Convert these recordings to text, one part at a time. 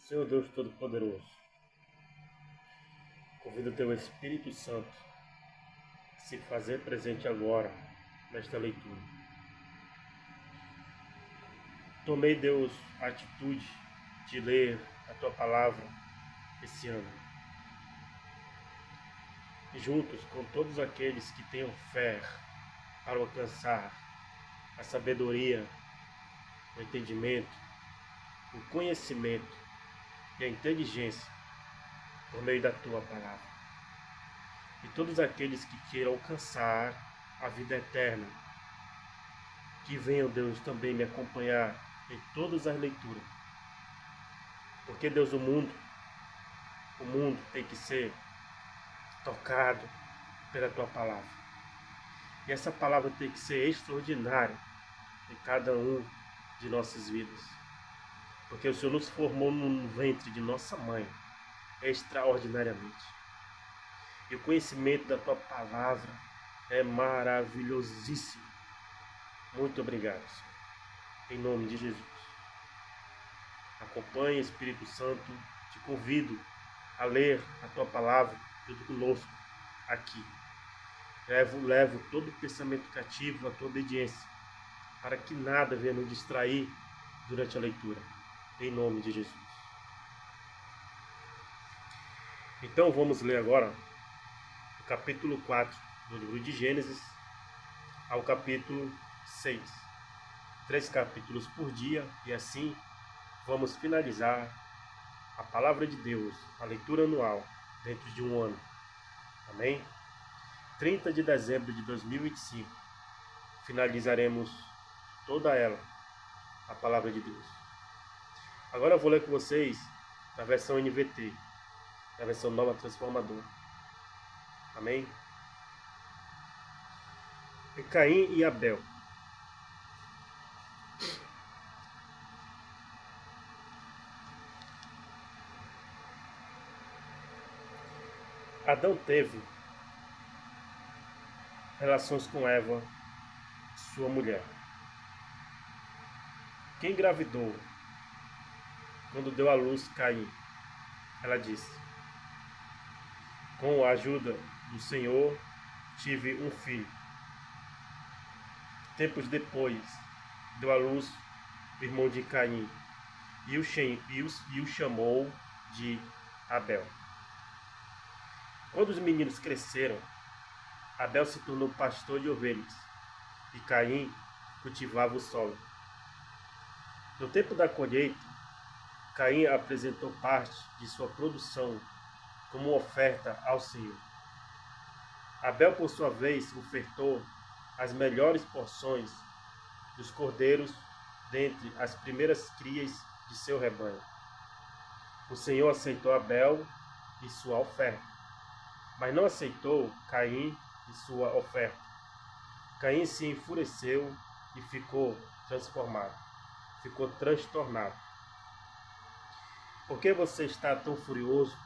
Senhor Deus Todo-Poderoso, convido o Teu Espírito Santo a se fazer presente agora nesta leitura. Tomei, Deus, a atitude de ler a Tua Palavra esse ano. E juntos com todos aqueles que tenham fé para alcançar a sabedoria, o entendimento, o conhecimento e a inteligência por meio da Tua Palavra. E todos aqueles que queiram alcançar a vida eterna, que venham, Deus, também me acompanhar em todas as leituras. Porque, Deus, o mundo tem que ser tocado pela Tua Palavra. E essa palavra tem que ser extraordinária em cada um de nossas vidas. Porque o Senhor nos formou no ventre de nossa mãe extraordinariamente. E o conhecimento da Tua Palavra é maravilhosíssimo. Muito obrigado, Senhor. Em nome de Jesus. Acompanhe, Espírito Santo, te convido a ler a Tua Palavra junto conosco aqui. Levo todo o pensamento cativo à Tua obediência, para que nada venha nos distrair durante a leitura. Em nome de Jesus. Então vamos ler agora o capítulo 4 do livro de Gênesis ao capítulo 6. 3 capítulos por dia, e assim vamos finalizar a palavra de Deus, a leitura anual, dentro de um ano. Amém? 30 de dezembro de 2025, finalizaremos toda ela, a palavra de Deus. Agora eu vou ler com vocês na versão NVT, na versão Nova Transformadora. Amém? E Caim e Abel. Adão teve relações com Eva, sua mulher. Quem engravidou quando deu à luz Caim? Ela disse: com a ajuda do Senhor tive um filho. Tempos depois deu à luz o irmão de Caim e o chamou de Abel. Quando os meninos cresceram, Abel se tornou pastor de ovelhas e Caim cultivava o solo. No tempo da colheita, Caim apresentou parte de sua produção como oferta ao Senhor. Abel, por sua vez, ofertou as melhores porções dos cordeiros dentre as primeiras crias de seu rebanho. O Senhor aceitou Abel e sua oferta, mas não aceitou Caim e sua oferta. Caim se enfureceu e ficou transtornado. Por que você está tão furioso?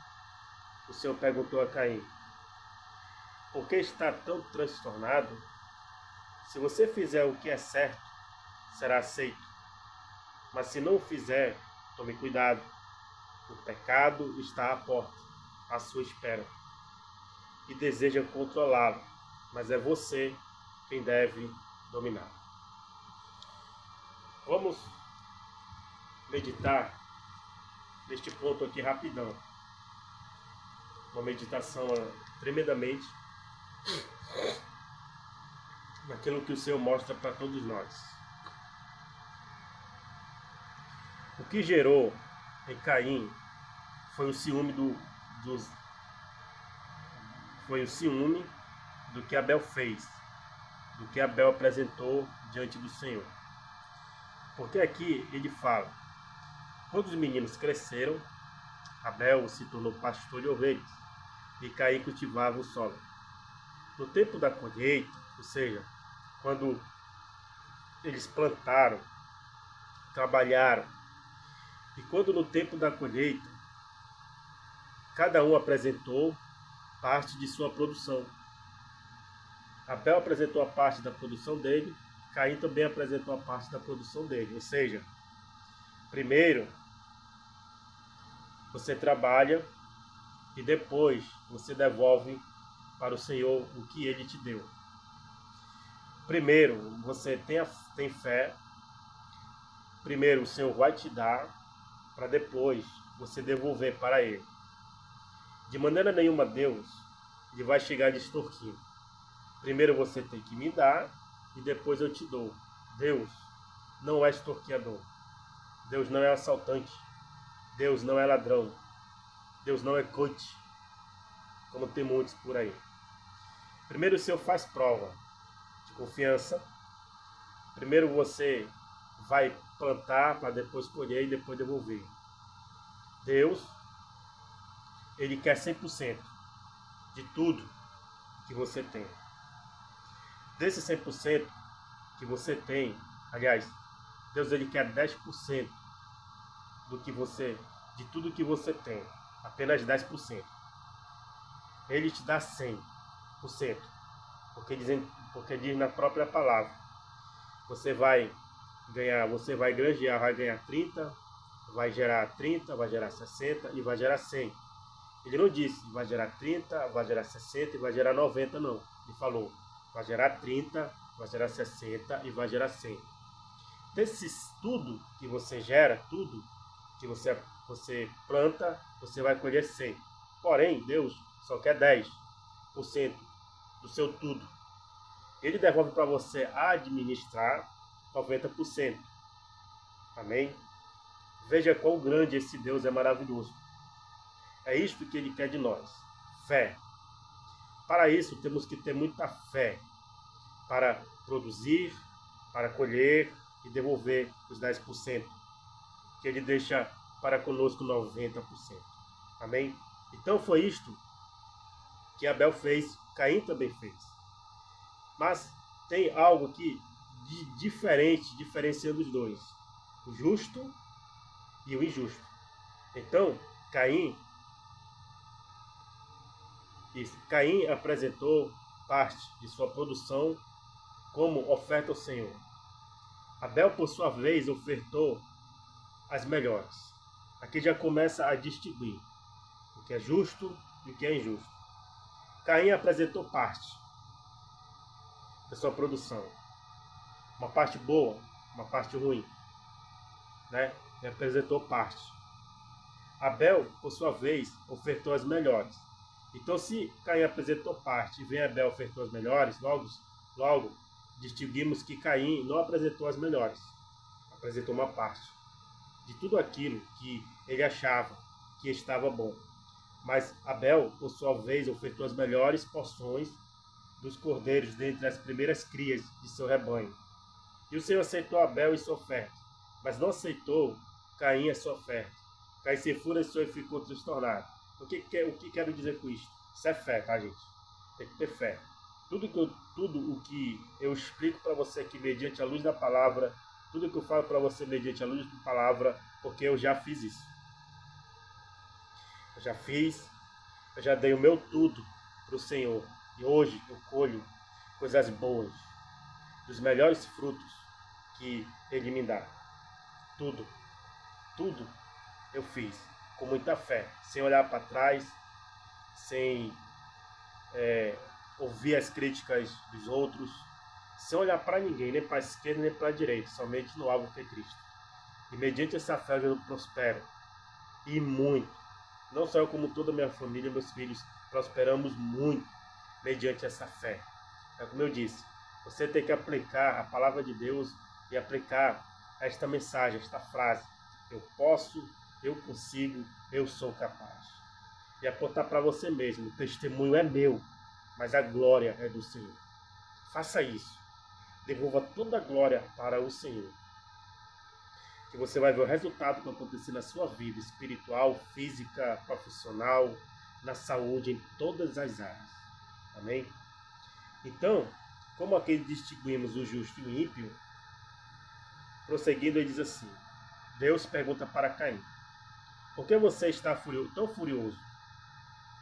O Senhor perguntou a Caim. Por que está tão transtornado? Se você fizer o que é certo, será aceito. Mas se não o fizer, tome cuidado. O pecado está à porta, à sua espera, e deseja controlá-lo, mas é você quem deve dominar. Vamos meditar neste ponto aqui rapidão. Uma meditação tremendamente naquilo que o Senhor mostra para todos nós. O que gerou em Caim foi o ciúme do que Abel fez, do que Abel apresentou diante do Senhor. Porque aqui ele fala: quando os meninos cresceram, Abel se tornou pastor de ovelhas e Caim cultivava o solo. No tempo da colheita, ou seja, quando eles plantaram, trabalharam, e quando no tempo da colheita, cada um apresentou parte de sua produção. Abel apresentou a parte da produção dele, Caim também apresentou a parte da produção dele. Ou seja, primeiro você trabalha e depois você devolve para o Senhor o que Ele te deu. Primeiro, você tem fé. Primeiro, o Senhor vai te dar, para depois você devolver para Ele. De maneira nenhuma, Deus ele vai chegar lhe extorquindo. Primeiro você tem que me dar e depois eu te dou. Deus não é extorquiador. Deus não é assaltante. Deus não é ladrão. Deus não é coach, como tem muitos por aí. Primeiro o Senhor faz prova de confiança. Primeiro você vai plantar para depois colher e depois devolver. Deus, Ele quer 100% de tudo que você tem. Desse 100% que você tem, aliás, Deus Ele quer 10% de tudo que você tem. Apenas 10%. Ele te dá 100%. Porque diz na própria palavra. Você vai granjear, vai ganhar 30, vai gerar 30, vai gerar 60 e vai gerar 100. Ele não disse vai gerar 30, vai gerar 60 e vai gerar 90, não. Ele falou, vai gerar 30, vai gerar 60 e vai gerar 100. Desses tudo que você gera, tudo que você planta, você vai colher 100. Porém, Deus só quer 10% do seu tudo. Ele devolve para você administrar 90%. Amém? Veja quão grande esse Deus é maravilhoso. É isto que Ele quer de nós. Fé. Para isso, temos que ter muita fé. Para produzir, para colher e devolver os 10%. Que Ele deixa para conosco 90%. Amém? Então foi isto que Abel fez, Caim também fez. Mas tem algo aqui de diferenciando os dois. O justo e o injusto. Então, Caim apresentou parte de sua produção como oferta ao Senhor. Abel, por sua vez, ofertou as melhores. Aqui já começa a distinguir o que é justo e o que é injusto. Caim apresentou parte da sua produção. Uma parte boa, uma parte ruim. Né? Ele apresentou parte. Abel, por sua vez, ofertou as melhores. Então, se Caim apresentou parte e vem Abel ofertou as melhores, logo distinguimos que Caim não apresentou as melhores. Apresentou uma parte de tudo aquilo que ele achava que estava bom. Mas Abel, por sua vez, ofertou as melhores porções dos cordeiros dentre as primeiras crias de seu rebanho. E o Senhor aceitou Abel e sua oferta, mas não aceitou Caim a sua oferta. Caim se enfureceu e ficou transtornado. O que quero dizer com isso? Isso é fé, tá, gente? Tem que ter fé. Tudo o que eu explico para você aqui mediante a luz da palavra, tudo que eu falo para você mediante a luz da palavra, porque eu já fiz isso. Eu já dei o meu tudo para o Senhor. E hoje eu colho coisas boas, dos melhores frutos que Ele me dá. Tudo eu fiz com muita fé, sem olhar para trás, sem ouvir as críticas dos outros, sem olhar para ninguém, nem para a esquerda nem para a direita, somente no alvo que é Cristo. E mediante essa fé eu prospero, e muito. Não só eu, como toda a minha família, meus filhos, prosperamos muito mediante essa fé. É como eu disse, você tem que aplicar a palavra de Deus e aplicar esta mensagem, esta frase. Eu posso, eu consigo, eu sou capaz. E apontar para você mesmo, o testemunho é meu, mas a glória é do Senhor. Faça isso. Devolva toda a glória para o Senhor. Que você vai ver o resultado que vai acontecer na sua vida espiritual, física, profissional, na saúde, em todas as áreas. Amém? Então, como aqui distinguimos o justo e o ímpio, prosseguindo, ele diz assim: Deus pergunta para Caim: por que você está tão furioso?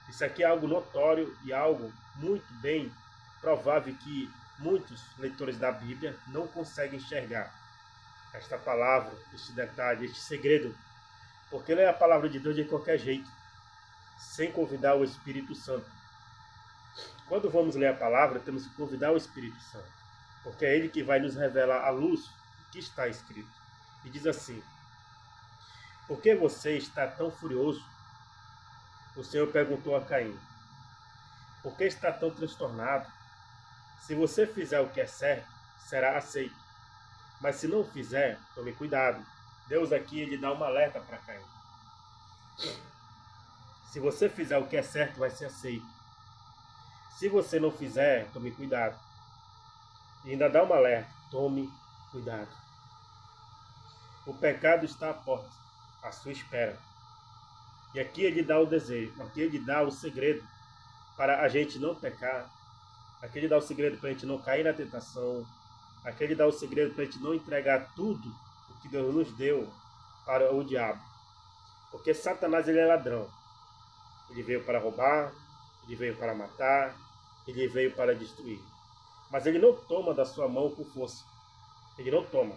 Isso aqui é algo notório e algo muito bem provável que muitos leitores da Bíblia não conseguem enxergar esta palavra, este detalhe, este segredo. Porque ler a palavra de Deus de qualquer jeito, sem convidar o Espírito Santo. Quando vamos ler a palavra, temos que convidar o Espírito Santo, porque é ele que vai nos revelar a luz do que está escrito. E diz assim: por que você está tão furioso? O Senhor perguntou a Caim. Por que está tão transtornado? Se você fizer o que é certo, será aceito. Mas se não fizer, tome cuidado. Deus aqui ele dá uma alerta para Caim. Se você fizer o que é certo, vai ser aceito. Se você não fizer, tome cuidado. E ainda dá uma alerta: tome cuidado. O pecado está à porta, à sua espera. E aqui ele dá o desejo, aqui ele dá o segredo para a gente não pecar. Aqui ele dá o segredo para a gente não cair na tentação. Aqui ele dá o segredo para a gente não entregar tudo o que Deus nos deu para o diabo. Porque Satanás ele é ladrão. Ele veio para roubar, ele veio para matar, ele veio para destruir. Mas ele não toma da sua mão com força. Ele não toma.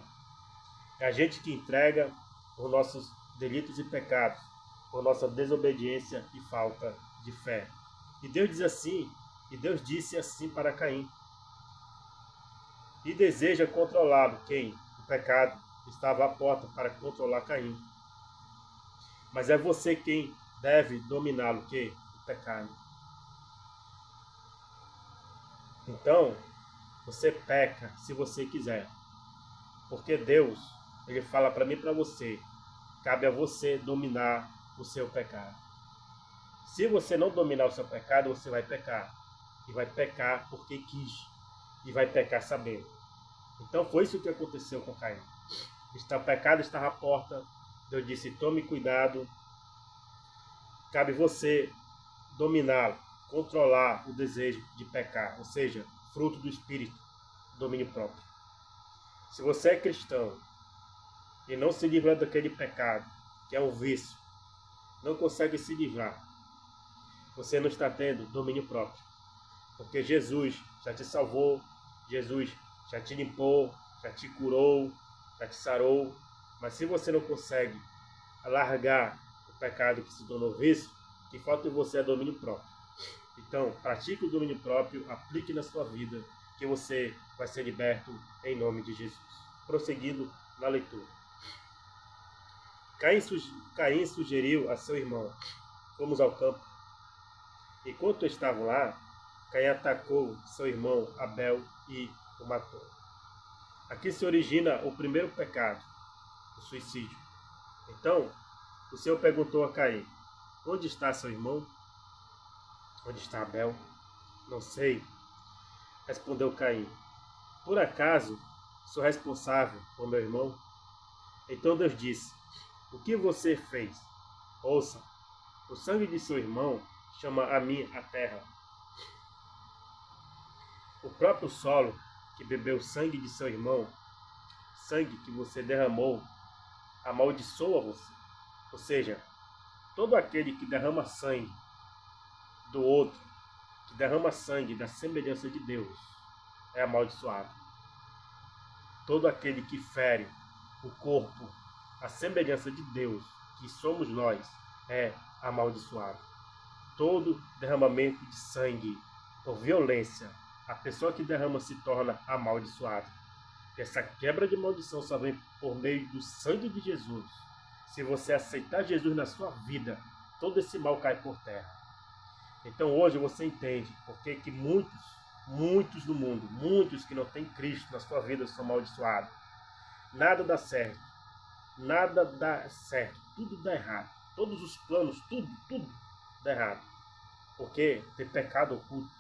É a gente que entrega os nossos delitos e pecados, por nossa desobediência e falta de fé. E Deus diz assim, e Deus disse assim para Caim. E deseja controlá-lo. Quem? O pecado estava à porta para controlar Caim. Mas é você quem deve dominá-lo. Que? O pecado. Então, você peca se você quiser. Porque Deus, ele fala para mim e para você, cabe a você dominar o seu pecado. Se você não dominar o seu pecado, você vai pecar. E vai pecar porque quis. E vai pecar sabendo. Então foi isso que aconteceu com Caim. O pecado estava à porta. Deus disse, tome cuidado. Cabe você dominá-lo, controlar o desejo de pecar. Ou seja, fruto do Espírito, domínio próprio. Se você é cristão e não se livra daquele pecado, que é um vício, não consegue se livrar, você não está tendo domínio próprio. Porque Jesus já te salvou, Jesus já te limpou, já te curou, já te sarou. Mas se você não consegue largar o pecado que se tornou vício, o que falta em você é domínio próprio. Então, pratique o domínio próprio, aplique na sua vida, que você vai ser liberto em nome de Jesus. Prosseguindo na leitura. Caim sugeriu a seu irmão, fomos ao campo. Enquanto estavam lá, Caim atacou seu irmão Abel e o matou. Aqui se origina o primeiro pecado, o suicídio. Então, o Senhor perguntou a Caim, onde está seu irmão? Onde está Abel? Não sei, respondeu Caim. Por acaso sou responsável por meu irmão? Então Deus disse, o que você fez? Ouça, o sangue de seu irmão chama a mim a terra. O próprio solo que bebeu o sangue de seu irmão, sangue que você derramou, amaldiçoa você. Ou seja, todo aquele que derrama sangue do outro, que derrama sangue da semelhança de Deus, é amaldiçoado. Todo aquele que fere o corpo, a semelhança de Deus, que somos nós, é amaldiçoado. Todo derramamento de sangue por violência, a pessoa que derrama se torna amaldiçoada. Essa quebra de maldição só vem por meio do sangue de Jesus. Se você aceitar Jesus na sua vida, todo esse mal cai por terra. Então hoje você entende porque que muitos no mundo, muitos que não têm Cristo na sua vida são amaldiçoados. Nada dá certo. Nada dá certo. Tudo dá errado. Todos os planos, tudo dá errado. Porque tem pecado oculto.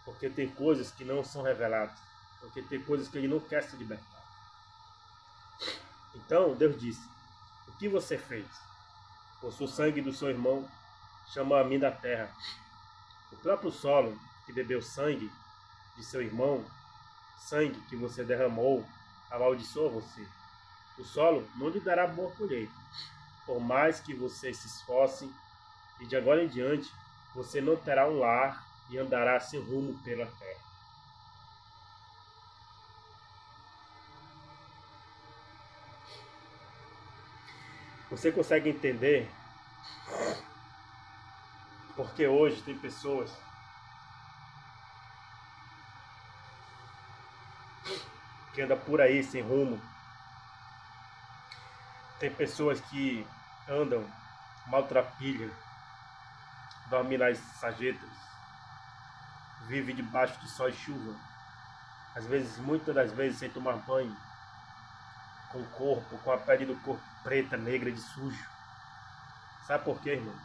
Porque tem coisas que não são reveladas. Porque tem coisas que ele não quer se libertar. Então Deus disse, o que você fez? Pois o sangue do seu irmão chama a mim da terra. O próprio solo que bebeu sangue de seu irmão, sangue que você derramou, amaldiçoa você. O solo não lhe dará boa colheita, por mais que você se esforce, e de agora em diante você não terá um lar e andará sem rumo pela terra. Você consegue entender porque hoje tem pessoas que andam por aí sem rumo, tem pessoas que andam maltrapilham, dormem nas sarjetas, vivem debaixo de sol e chuva, às vezes, muitas das vezes, sem tomar banho, com o corpo, com a pele do corpo preta, negra, de sujo. Sabe por quê, irmão?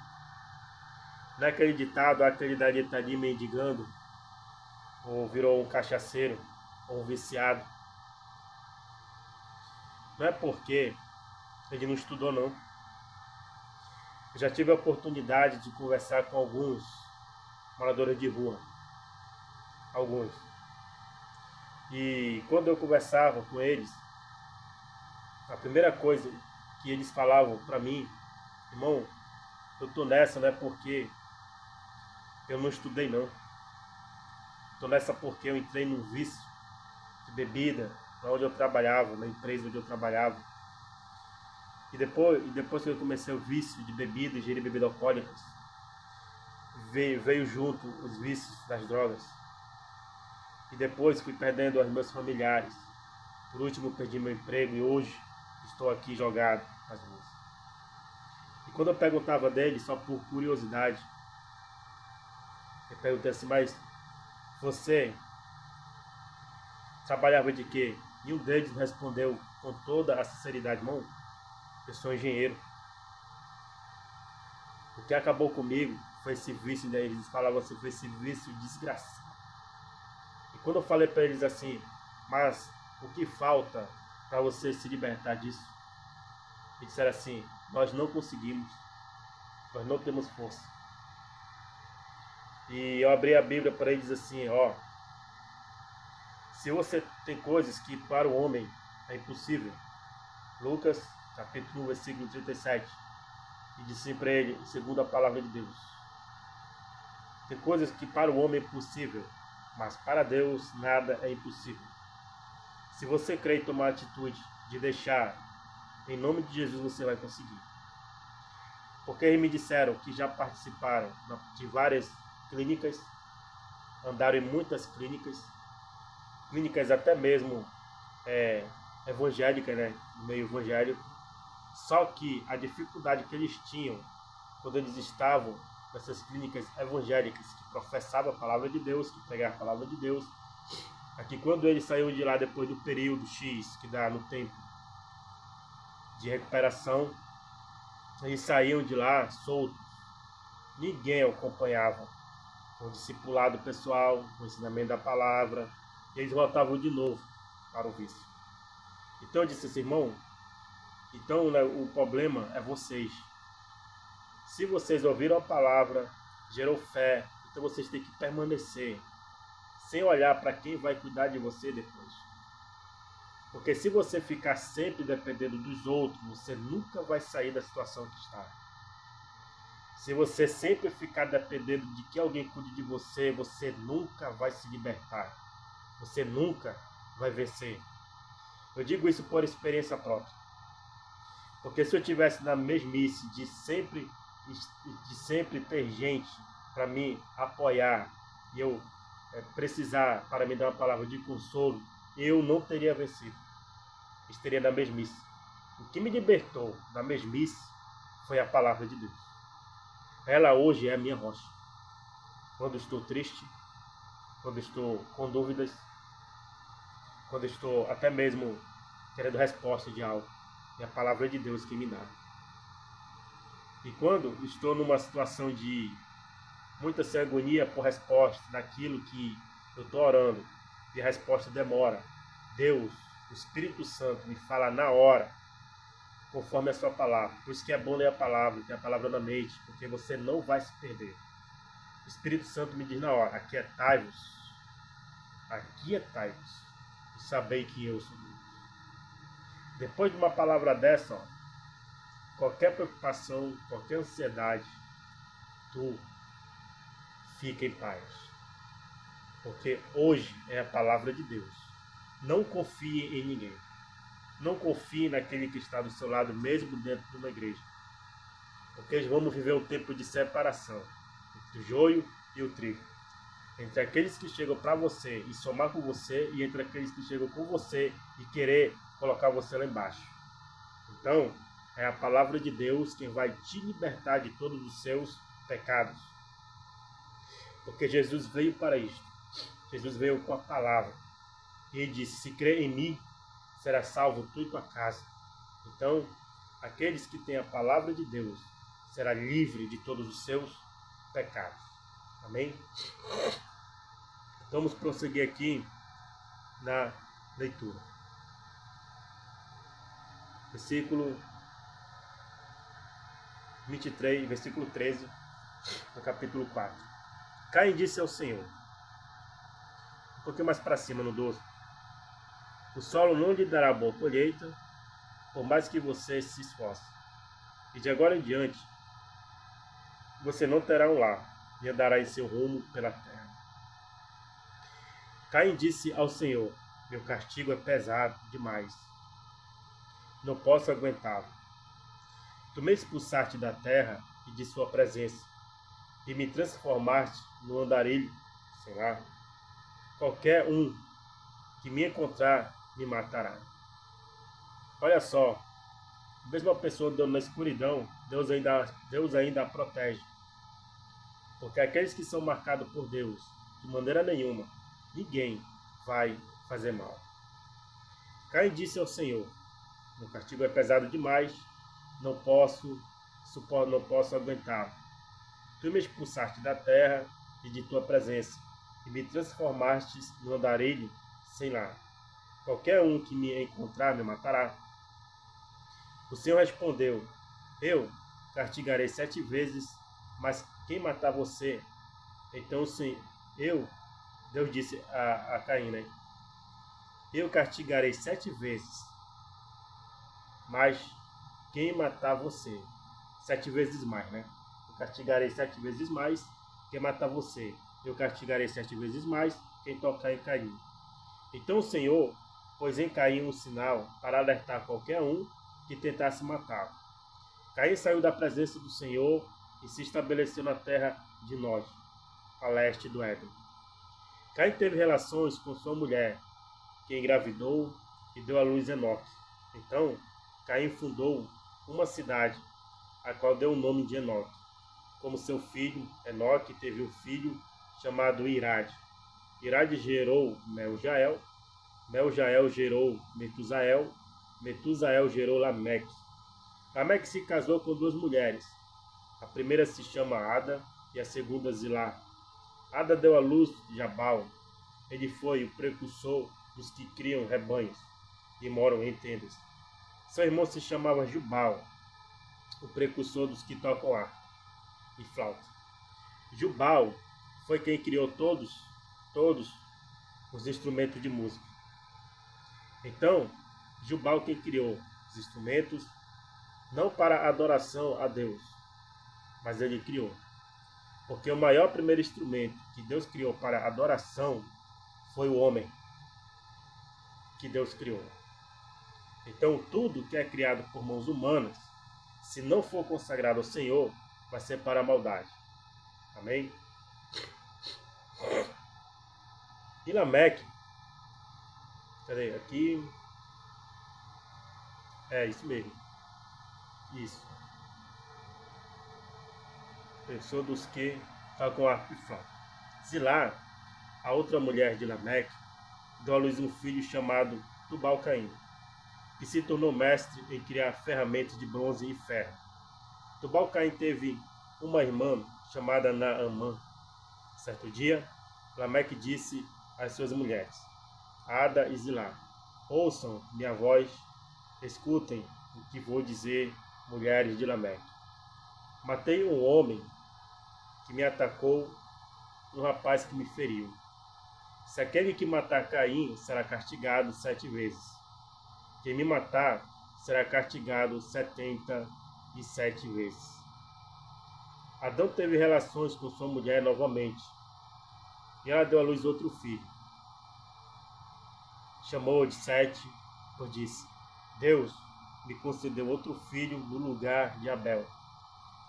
Não é aquele ditado, aquele dali tá ali mendigando, ou virou um cachaceiro, ou um viciado. Não é porque ele não estudou, não. Eu já tive a oportunidade de conversar com alguns moradores de rua. Alguns. E quando eu conversava com eles, a primeira coisa que eles falavam para mim, irmão, eu tô nessa não é porque eu não estudei, não. Tô nessa porque eu entrei num vício de bebida, onde eu trabalhava, na empresa onde eu trabalhava. E depois que eu comecei o vício de bebida, ingerir bebidas alcoólicas, veio junto os vícios das drogas. E depois fui perdendo os meus familiares. Por último, perdi meu emprego e hoje estou aqui jogado nas ruas. E quando eu perguntava deles, só por curiosidade, eu perguntei assim, mas você trabalhava de quê? E um deles respondeu com toda a sinceridade, irmão, eu sou engenheiro. O que acabou comigo foi esse vício, né? Eles falavam assim, foi esse vício desgraçado. E quando eu falei para eles assim, mas o que falta para você se libertar disso? Eles disseram assim, nós não conseguimos, nós não temos força. E eu abri a Bíblia para eles assim, ó, se você tem coisas que para o homem é impossível, Lucas capítulo 1, versículo 37, e disse para ele, segundo a palavra de Deus, tem coisas que para o homem é impossível, mas para Deus nada é impossível. Se você crer e tomar a atitude de deixar, em nome de Jesus você vai conseguir. Porque eles me disseram que já participaram de várias clínicas, andaram em muitas clínicas até mesmo evangélicas, né, no meio evangélico. Só que a dificuldade que eles tinham quando eles estavam nessas clínicas evangélicas, que professavam a palavra de Deus, que pregavam a palavra de Deus, é que quando eles saíram de lá depois do período X, que dá no tempo de recuperação, eles saíam de lá soltos. Ninguém acompanhava com o discipulado pessoal, com o ensinamento da palavra, e eles voltavam de novo para o vício. Então eu disse assim, irmão, então, né, o problema é vocês. Se vocês ouviram a palavra, gerou fé, então vocês têm que permanecer, sem olhar para quem vai cuidar de você depois. Porque se você ficar sempre dependendo dos outros, você nunca vai sair da situação que está. Se você sempre ficar dependendo de que alguém cuide de você, você nunca vai se libertar. Você nunca vai vencer. Eu digo isso por experiência própria. Porque se eu tivesse na mesmice de sempre ter gente para me apoiar e eu precisar para me dar uma palavra de consolo, eu não teria vencido. Estaria na mesmice. O que me libertou da mesmice foi a palavra de Deus. Ela hoje é a minha rocha. Quando estou triste, quando estou com dúvidas, quando estou até mesmo querendo resposta de algo, é a palavra de Deus que me dá. E quando estou numa situação de muita agonia por resposta daquilo que eu estou orando, e a resposta demora, Deus, o Espírito Santo, me fala na hora, conforme a sua palavra. Por isso que é bom ler a palavra, ter a palavra na mente, porque você não vai se perder. O Espírito Santo me diz na hora, aquietai-vos, e sabei que eu sou Deus. Depois de uma palavra dessa, ó, qualquer preocupação, qualquer ansiedade, tu fica em paz. Porque hoje é a palavra de Deus. Não confie em ninguém. não confie naquele que está do seu lado, mesmo dentro de uma igreja. Porque vamos viver um tempo de separação entre o joio e o trigo. Entre aqueles que chegam para você e somar com você, e entre aqueles que chegam com você e querer colocar você lá embaixo. Então, é a palavra de Deus quem vai te libertar de todos os seus pecados. Porque Jesus veio para isto. Jesus veio com a palavra. E ele disse, se crer em mim, será salvo tu e tua casa. Então, aqueles que têm a palavra de Deus, será livre de todos os seus pecados. Amém? Vamos prosseguir aqui na leitura. Versículo 23, versículo 13, do capítulo 4. Caim disse ao Senhor, um pouquinho mais para cima no 12, o solo não lhe dará boa colheita, por mais que você se esforce. E de agora em diante, você não terá um lar, e andará em seu rumo pela terra. Caim disse ao Senhor, meu castigo é pesado demais. Não posso aguentá-lo. Tu me expulsaste da terra e de sua presença, e me transformaste no andarilho, sei lá. Qualquer um que me encontrar me matará. Olha só, mesmo a pessoa andando na escuridão, Deus ainda a protege. Porque aqueles que são marcados por Deus, de maneira nenhuma, ninguém vai fazer mal. Caim disse ao Senhor, meu castigo é pesado demais, não posso aguentá-lo. Tu me expulsaste da terra e de tua presença, e me transformaste no andarilho sem lar. Qualquer um que me encontrar me matará. O Senhor respondeu, eu castigarei 7 vezes, mas quem matar você? Então sim, Deus disse a Caim, né? Eu castigarei 7 vezes, mas quem matar você? 7 vezes mais, né? Eu castigarei 7 vezes mais, quem matar você? Eu castigarei 7 vezes mais, quem tocar em Caim. Então o Senhor pôs em Caim um sinal para alertar qualquer um que tentasse matá-lo. Caim saiu da presença do Senhor e se estabeleceu na terra de Nod, a leste do Éden. Caim teve relações com sua mulher, que engravidou e deu à luz Enoque. Então, Caim fundou uma cidade, a qual deu o nome de Enoque. Como seu filho, Enoque teve um filho chamado Irade. Irade gerou Meljael, Meljael gerou Metusael, Metusael gerou Lameque. Lameque se casou com 2 mulheres. A primeira se chama Ada e a segunda Zilá. Ada deu à luz Jabal. Ele foi o precursor dos que criam rebanhos e moram em tendas. Seu irmão se chamava Jubal, o precursor dos que tocam harpa e flauta. Jubal foi quem criou todos os instrumentos de música. Então, Jubal quem criou os instrumentos, não para adoração a Deus, mas ele criou. Porque o maior primeiro instrumento que Deus criou para adoração foi o homem que Deus criou. Então, tudo que é criado por mãos humanas, se não for consagrado ao Senhor, vai ser para a maldade. Amém? E Lameque, cadê? Aqui. É isso mesmo. Isso. Pensou dos que tocam harpa e flauta. Zilá, a outra mulher de Lameque, deu à luz um filho chamado Tubal-Caim, que se tornou mestre em criar ferramentas de bronze e ferro. Tubal-Caim teve uma irmã chamada Naamã. Certo dia, Lameque disse às suas mulheres, Ada e Zilá, ouçam minha voz, escutem o que vou dizer, mulheres de Lameque. Matei um homem que me atacou, um rapaz que me feriu. Se aquele que matar Caim será castigado 7 vezes. Quem me matar será castigado 77 vezes. Adão teve relações com sua mulher novamente, e ela deu à luz outro filho. Chamou-o de Sete, pois disse, Deus me concedeu outro filho no lugar de Abel,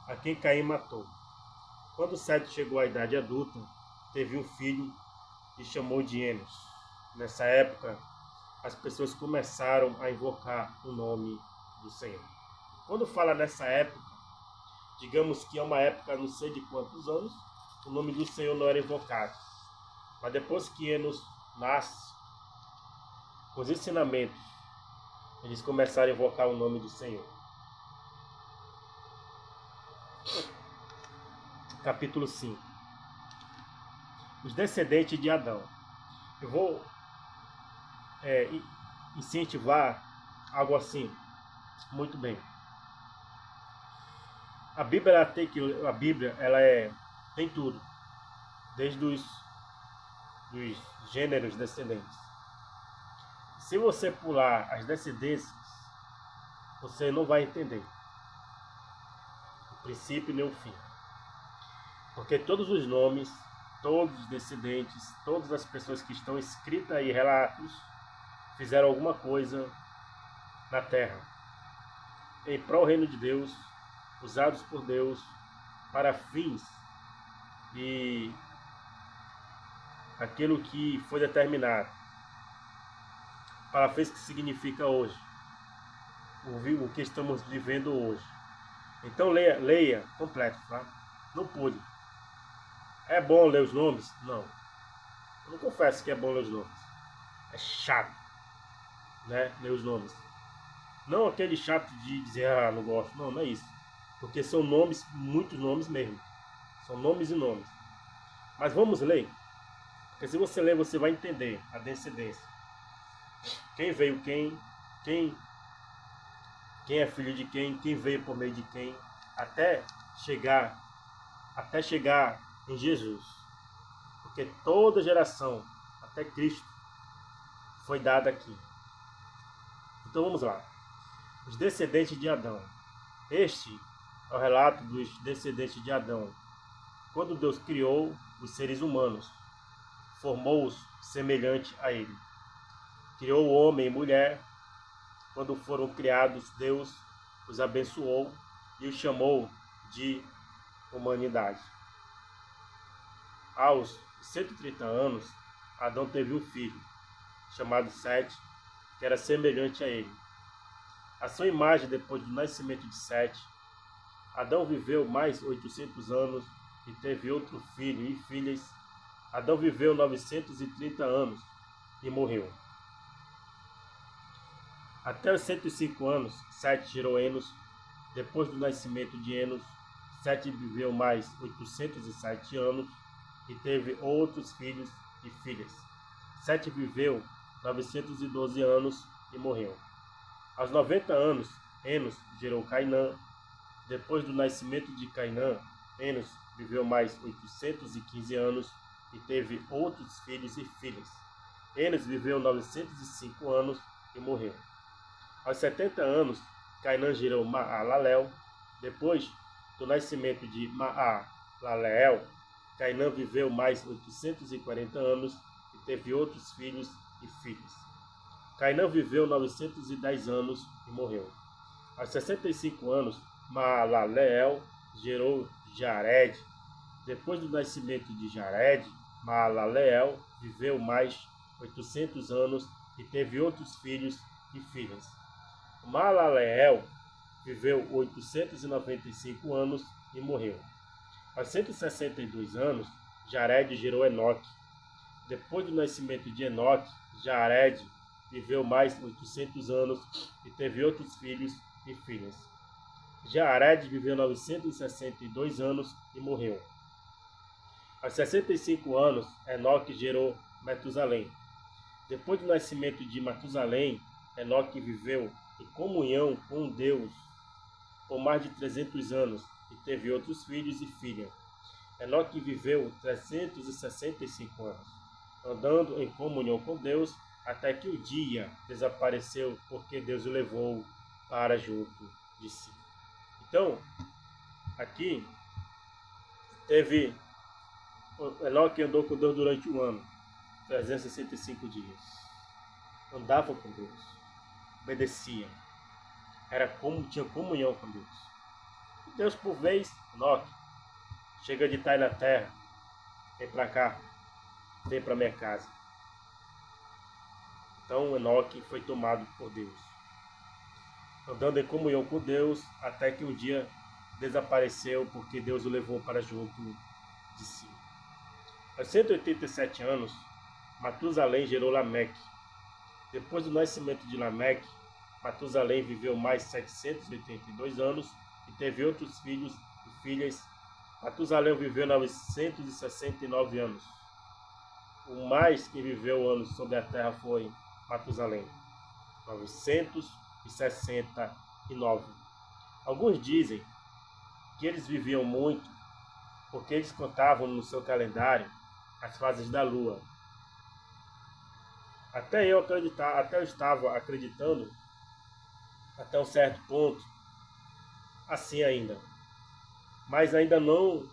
a quem Caim matou. Quando Sete chegou à idade adulta, teve um filho e chamou de Enos. Nessa época, as pessoas começaram a invocar o nome do Senhor. Quando fala nessa época, digamos que é uma época não sei de quantos anos, o nome do Senhor não era invocado. Mas depois que Enos nasce, os ensinamentos, eles começaram a invocar o nome do Senhor. Capítulo 5. Os descendentes de Adão. Eu vou incentivar algo assim. Muito bem. A Bíblia tem tudo, desde os gêneros descendentes. Se você pular as descendências, você não vai entender o princípio nem o fim. Porque todos os nomes, todos os descendentes, todas as pessoas que estão escritas aí, relatos, fizeram alguma coisa na terra, em prol do reino de Deus, usados por Deus para fins e aquilo que foi determinado, para fins que significa hoje, o que estamos vivendo hoje. Então leia completo, tá? Não pude. É bom ler os nomes? Não. Eu não confesso que é bom ler os nomes. É chato, né? Ler os nomes. Não aquele chato de dizer, não gosto. Não, não é isso. Porque são nomes, muitos nomes mesmo. São nomes e nomes. Mas vamos ler. Porque se você ler, você vai entender a descendência. Quem veio quem é filho de quem veio por meio de quem, até chegar em Jesus. Porque toda geração, até Cristo, foi dada aqui. Então vamos lá. Os descendentes de Adão. Este é o relato dos descendentes de Adão. Quando Deus criou os seres humanos, formou-os semelhante a ele. Criou o homem e mulher. Quando foram criados, Deus os abençoou e os chamou de humanidade. Aos 130 anos, Adão teve um filho, chamado Sete, que era semelhante a ele. A sua imagem, depois do nascimento de Sete, Adão viveu mais 800 anos e teve outro filho e filhas. Adão viveu 930 anos e morreu. Até os 105 anos, Sete gerou Enos. Depois do nascimento de Enos, Sete viveu mais 807 anos e teve outros filhos e filhas. Sete viveu 912 anos e morreu. Aos 90 anos, Enos gerou Cainã. Depois do nascimento de Cainã, Enos viveu mais 815 anos e teve outros filhos e filhas. Enos viveu 905 anos e morreu. Aos 70 anos, Cainã gerou Maalalel. Depois do nascimento de Maalalel, Cainã viveu mais 840 anos e teve outros filhos e filhas. Cainã viveu 910 anos e morreu. Aos 65 anos, Maalalel gerou Jared. Depois do nascimento de Jared, Maalalel viveu mais 800 anos e teve outros filhos e filhas. Maalalel viveu 895 anos e morreu. Aos 162 anos, Jared gerou Enoque. Depois do nascimento de Enoque, Jared viveu mais 800 anos e teve outros filhos e filhas. Jared viveu 962 anos e morreu. Aos 65 anos, Enoque gerou Metusalém. Depois do nascimento de Matusalém, Enoque viveu em comunhão com Deus por mais de 300 anos e teve outros filhos e filhas. Enoque viveu 365 anos, andando em comunhão com Deus, até que o dia desapareceu, porque Deus o levou para junto de si. Então, aqui teve Enoque andou com Deus durante um ano, 365 dias. Andava com Deus, obedecia. tinha comunhão com Deus. E Deus, por vez, Enoque, chega de estar aí na terra, vem para cá, vem para minha casa. Então Enoque foi tomado por Deus, andando em comunhão com Deus, até que um dia desapareceu, porque Deus o levou para junto de si. Aos 187 anos, Matusalém gerou Lameque. Depois do nascimento de Lameque, Matusalém viveu mais 782 anos e teve outros filhos e filhas. Matusalém viveu 969 anos. O mais que viveu anos sobre a terra foi Matusalém, 969. Alguns dizem que eles viviam muito porque eles contavam no seu calendário as fases da lua. Até eu estava acreditando até um certo ponto assim ainda, mas ainda não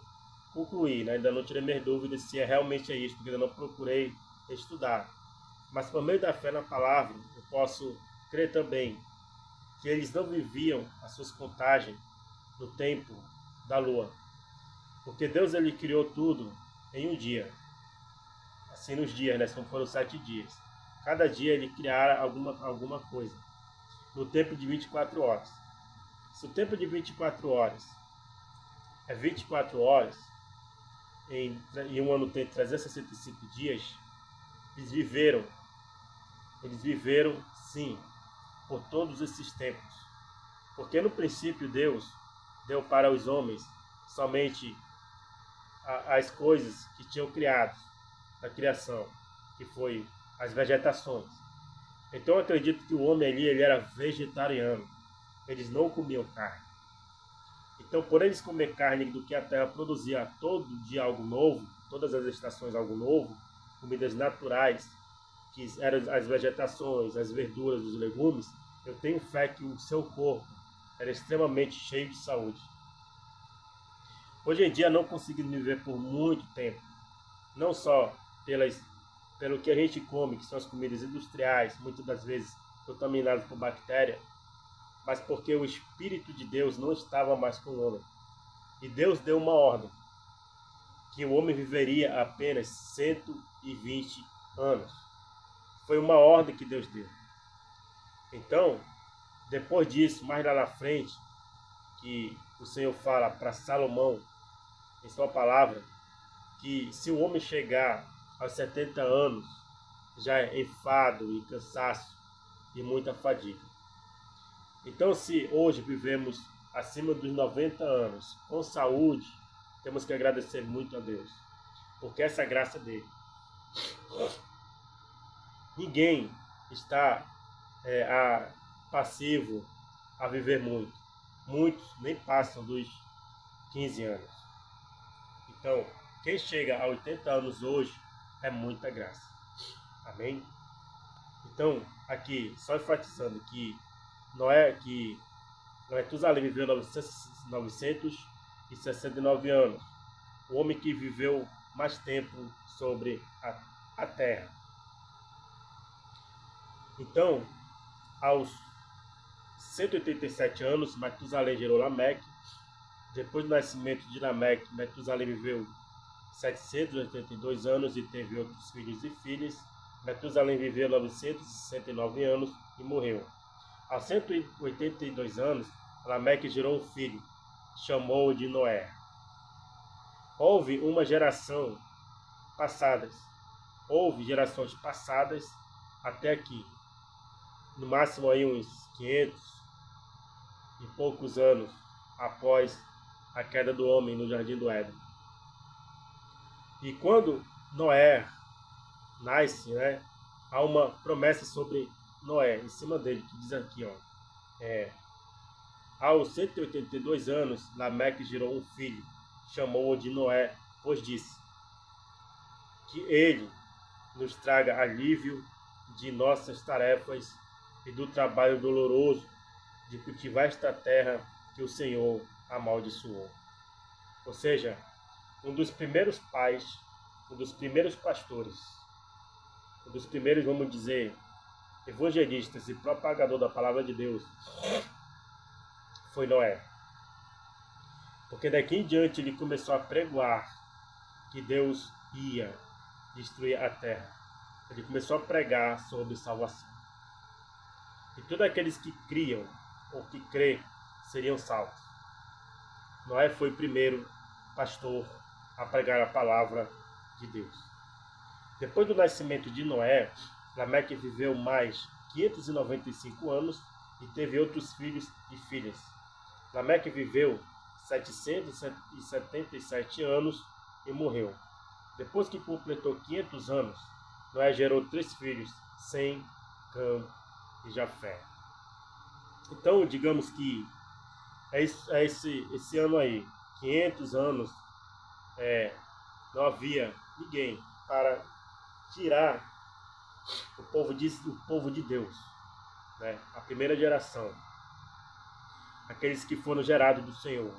concluí, né? Ainda não tirei minhas dúvidas se realmente é isso, porque ainda não procurei estudar. Mas por meio da fé na palavra, eu posso crer também que eles não viviam as suas contagens no tempo da lua, porque Deus ele criou tudo em um dia, assim nos dias, né? Foram 7 dias. Cada dia ele criara alguma coisa, no tempo de 24 horas. Se o tempo de 24 horas é 24 horas, e um ano tem 365 dias, eles viveram sim, por todos esses tempos. Porque no princípio Deus deu para os homens somente as coisas que tinham criado, da criação, que foi as vegetações. Então eu acredito que o homem ali ele era vegetariano, eles não comiam carne. Então por eles comer carne do que a terra produzia todo dia algo novo, todas as estações algo novo, comidas naturais, que eram as vegetações, as verduras, os legumes, eu tenho fé que o seu corpo era extremamente cheio de saúde. Hoje em dia não conseguimos viver por muito tempo, não só pelo que a gente come, que são as comidas industriais, muitas das vezes contaminadas por bactéria, mas porque o Espírito de Deus não estava mais com o homem. E Deus deu uma ordem, que o homem viveria apenas 120 anos. Foi uma ordem que Deus deu. Então, depois disso, mais lá na frente, que o Senhor fala para Salomão, em sua palavra, que se o homem chegar aos 70 anos, já é enfado e cansaço e muita fadiga. Então, se hoje vivemos acima dos 90 anos, com saúde, temos que agradecer muito a Deus, porque essa graça dele. Ninguém está passivo a viver muito. Muitos nem passam dos 15 anos. Então, quem chega a 80 anos hoje é muita graça. Amém? Então, aqui, só enfatizando que Matusalém viveu 969 anos. O homem que viveu mais tempo sobre a terra. Então, aos 187 anos, Matusalém gerou Lameque. Depois do nascimento de Lameque, Matusalém viveu 782 anos e teve outros filhos e filhas. Matusalém viveu 969 anos e morreu. Aos 182 anos, Lameque gerou um filho, chamou-o de Noé. Houve gerações passadas até aqui. No máximo aí uns 500 e poucos anos após a queda do homem no Jardim do Éden. E quando Noé nasce, né, há uma promessa sobre Noé em cima dele, que diz aqui, aos 182 anos, Lameque gerou um filho, chamou-o de Noé, pois disse que ele nos traga alívio de nossas tarefas e do trabalho doloroso de cultivar esta terra que o Senhor amaldiçoou. Ou seja, um dos primeiros pais, um dos primeiros pastores, um dos primeiros, vamos dizer, evangelistas e propagador da palavra de Deus, foi Noé. Porque daqui em diante ele começou a pregoar que Deus ia destruir a terra. Ele começou a pregar sobre salvação. E todos aqueles que criam ou que crê seriam salvos. Noé foi o primeiro pastor a pregar a palavra de Deus. Depois do nascimento de Noé, Lameque viveu mais 595 anos e teve outros filhos e filhas. Lameque viveu 777 anos e morreu. Depois que completou 500 anos, Noé gerou 3 filhos, Sem, Cã e Jafé. Então, digamos que esse ano aí, 500 anos, não havia ninguém para tirar o povo de Deus, né? A primeira geração, aqueles que foram gerados do Senhor,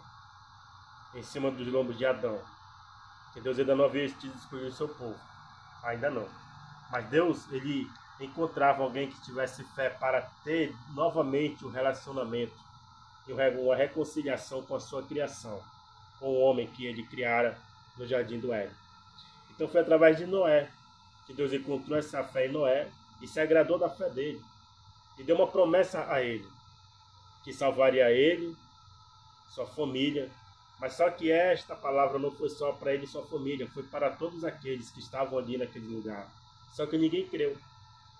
em cima dos lombos de Adão, que Deus ainda não havia escolhido o seu povo, ainda não. Mas Deus, ele encontrava alguém que tivesse fé para ter novamente um relacionamento e uma reconciliação com a sua criação, com o homem que ele criara no jardim do Éden. Então foi através de Noé que Deus encontrou essa fé em Noé e se agradou da fé dele e deu uma promessa a ele, que salvaria ele, sua família. Mas só que esta palavra não foi só para ele e sua família, foi para todos aqueles que estavam ali naquele lugar. Só que ninguém creu.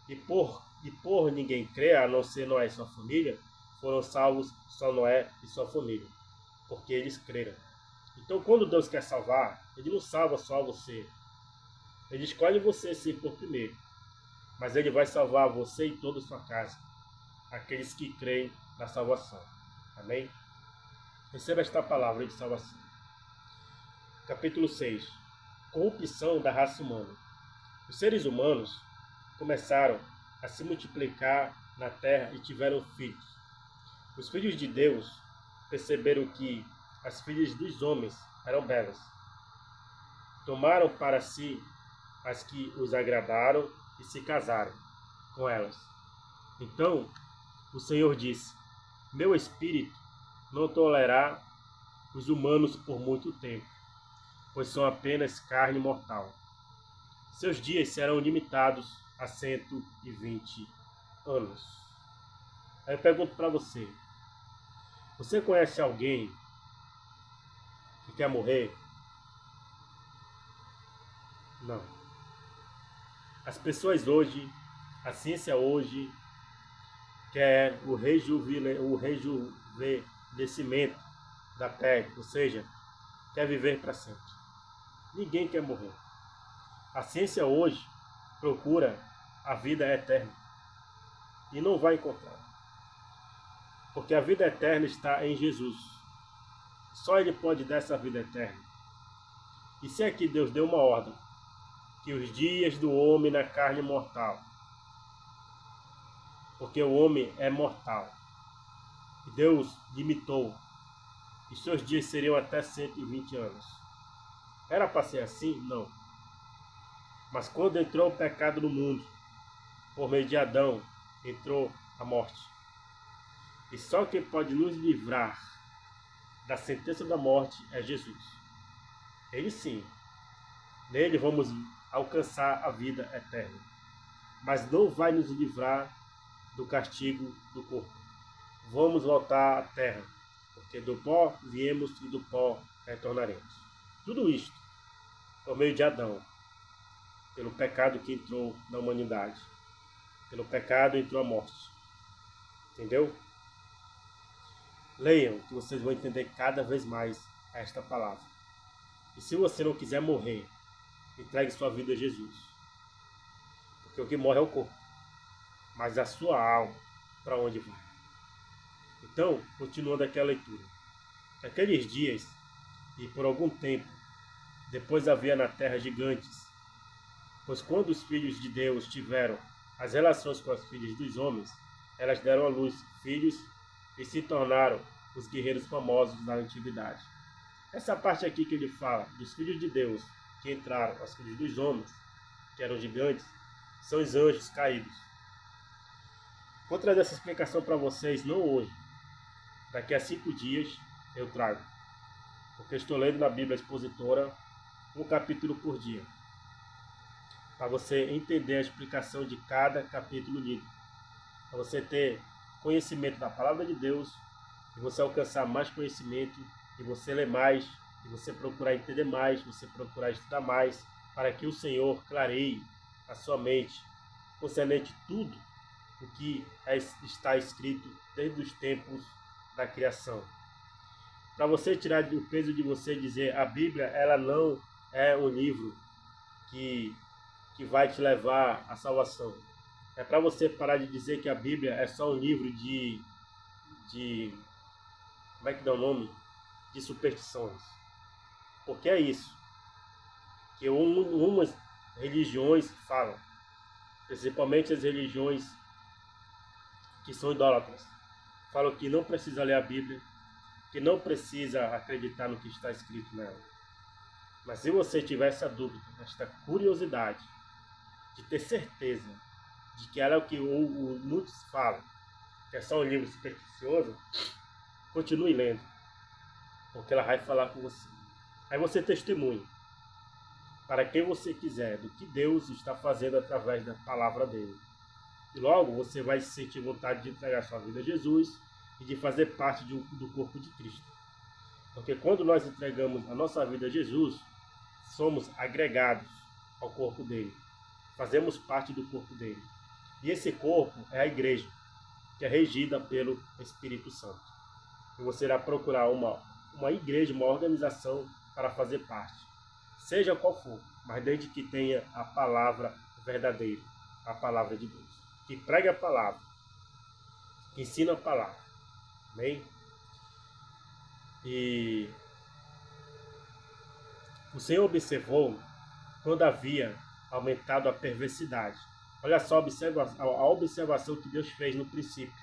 E por ninguém crer, a não ser Noé e sua família, foram salvos só Noé e sua família, porque eles creram. Então, quando Deus quer salvar, ele não salva só você. Ele escolhe você sim por primeiro, mas ele vai salvar você e toda a sua casa, aqueles que creem na salvação. Amém? Receba esta palavra de salvação. Capítulo 6. Corrupção da raça humana. Os seres humanos começaram a se multiplicar na terra e tiveram filhos. Os filhos de Deus perceberam que as filhas dos homens eram belas. Tomaram para si as que os agradaram e se casaram com elas. Então o Senhor disse: meu espírito não tolerará os humanos por muito tempo, pois são apenas carne mortal. Seus dias serão limitados a 120 anos. Aí eu pergunto para você: você conhece alguém que quer morrer? Não. As pessoas hoje, a ciência hoje, quer o rejuvenescimento da pele, ou seja, quer viver para sempre. Ninguém quer morrer. A ciência hoje procura a vida eterna e não vai encontrar, porque a vida eterna está em Jesus. Só Ele pode dar essa vida eterna. E se é que Deus deu uma ordem, que os dias do homem na carne mortal, porque o homem é mortal, e Deus limitou, e seus dias seriam até 120 anos. Era para ser assim? Não. Mas quando entrou o pecado no mundo, por meio de Adão, entrou a morte. E só quem pode nos livrar da sentença da morte é Jesus. Ele sim. Nele vamos alcançar a vida eterna. Mas não vai nos livrar do castigo do corpo. Vamos voltar à terra, porque do pó viemos e do pó retornaremos. Tudo isto por meio de Adão, pelo pecado que entrou na humanidade. Pelo pecado entrou a morte. Entendeu? Leiam, que vocês vão entender cada vez mais esta palavra. E se você não quiser morrer, entregue sua vida a Jesus. Porque o que morre é o corpo, mas a sua alma, para onde vai? Então, continuando aqui a leitura. Naqueles dias, e por algum tempo, depois havia na terra gigantes, pois quando os filhos de Deus tiveram as relações com as filhas dos homens, elas deram à luz filhos e se tornaram os guerreiros famosos da antiguidade. Essa parte aqui que ele fala dos filhos de Deus que entraram, as filhas dos homens, que eram gigantes, são os anjos caídos. Vou trazer essa explicação para vocês, não hoje, Daqui a 5 dias eu trago. Porque estou lendo na Bíblia Expositora um capítulo por dia. Para você entender a explicação de cada capítulo lido. Para você ter conhecimento da palavra de Deus, e você alcançar mais conhecimento, e você ler mais, e você procurar entender mais, você procurar estudar mais, para que o Senhor clareie a sua mente concernente tudo o que está escrito desde os tempos da criação. Para você tirar o peso de você dizer a Bíblia, ela não é um livro que vai te levar à salvação. É para você parar de dizer que a Bíblia é só um livro de como é que dá o nome? De superstições. Porque é isso que umas religiões falam, principalmente as religiões que são idólatras, falam que não precisa ler a Bíblia, que não precisa acreditar no que está escrito nela. Mas se você tiver essa dúvida, esta curiosidade de ter certeza de que ela é o que muitos falam, que é só um livro supersticioso, continue lendo, porque ela vai falar com você. Aí você testemunha para quem você quiser do que Deus está fazendo através da palavra dele. E logo você vai sentir vontade de entregar sua vida a Jesus e de fazer parte do corpo de Cristo. Porque quando nós entregamos a nossa vida a Jesus, somos agregados ao corpo dele. Fazemos parte do corpo dele. E esse corpo é a igreja, que é regida pelo Espírito Santo. E você irá procurar uma igreja, uma organização para fazer parte. Seja qual for, mas desde que tenha a palavra verdadeira, a palavra de Deus. Que pregue a palavra, que ensina a palavra. Amém? E o Senhor observou quando havia aumentado a perversidade. Olha só a observação que Deus fez no princípio.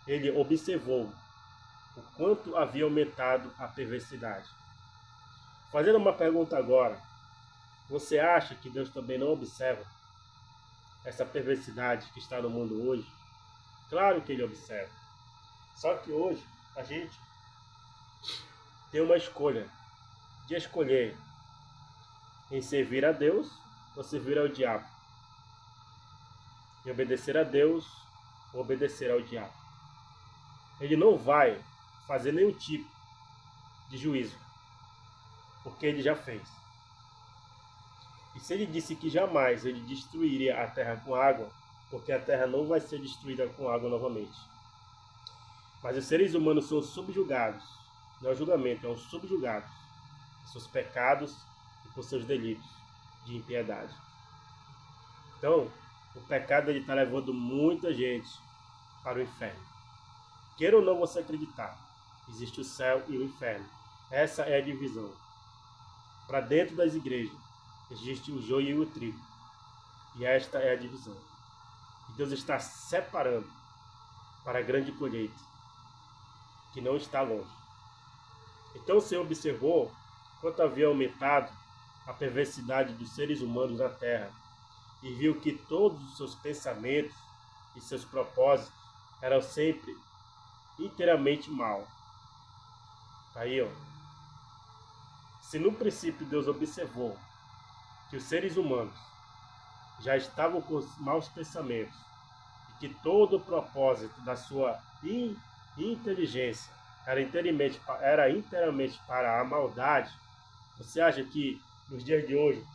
Ele observou o quanto havia aumentado a perversidade. Fazendo uma pergunta agora, você acha que Deus também não observa essa perversidade que está no mundo hoje? Claro que ele observa. Só que hoje a gente tem uma escolha de escolher em servir a Deus ou servir ao diabo. Em obedecer a Deus ou obedecer ao diabo. Ele não vai fazer nenhum tipo de juízo, porque ele já fez. E se ele disse que jamais ele destruiria a terra com água, porque a terra não vai ser destruída com água novamente. Mas os seres humanos são subjugados, não é o julgamento, são subjugados por seus pecados e por seus delitos de impiedade. Então, o pecado está levando muita gente para o inferno. Queira ou não você acreditar, existe o céu e o inferno. Essa é a divisão. Para dentro das igrejas, existe o joio e o trigo. E esta é a divisão. E Deus está separando para a grande colheita, que não está longe. Então o Senhor observou quanto havia aumentado a perversidade dos seres humanos na terra e viu que todos os seus pensamentos e seus propósitos eram sempre inteiramente mal. Aí, ó. Se no princípio Deus observou que os seres humanos já estavam com os maus pensamentos e que todo o propósito da sua inteligência era inteiramente para a maldade, você acha que nos dias de hoje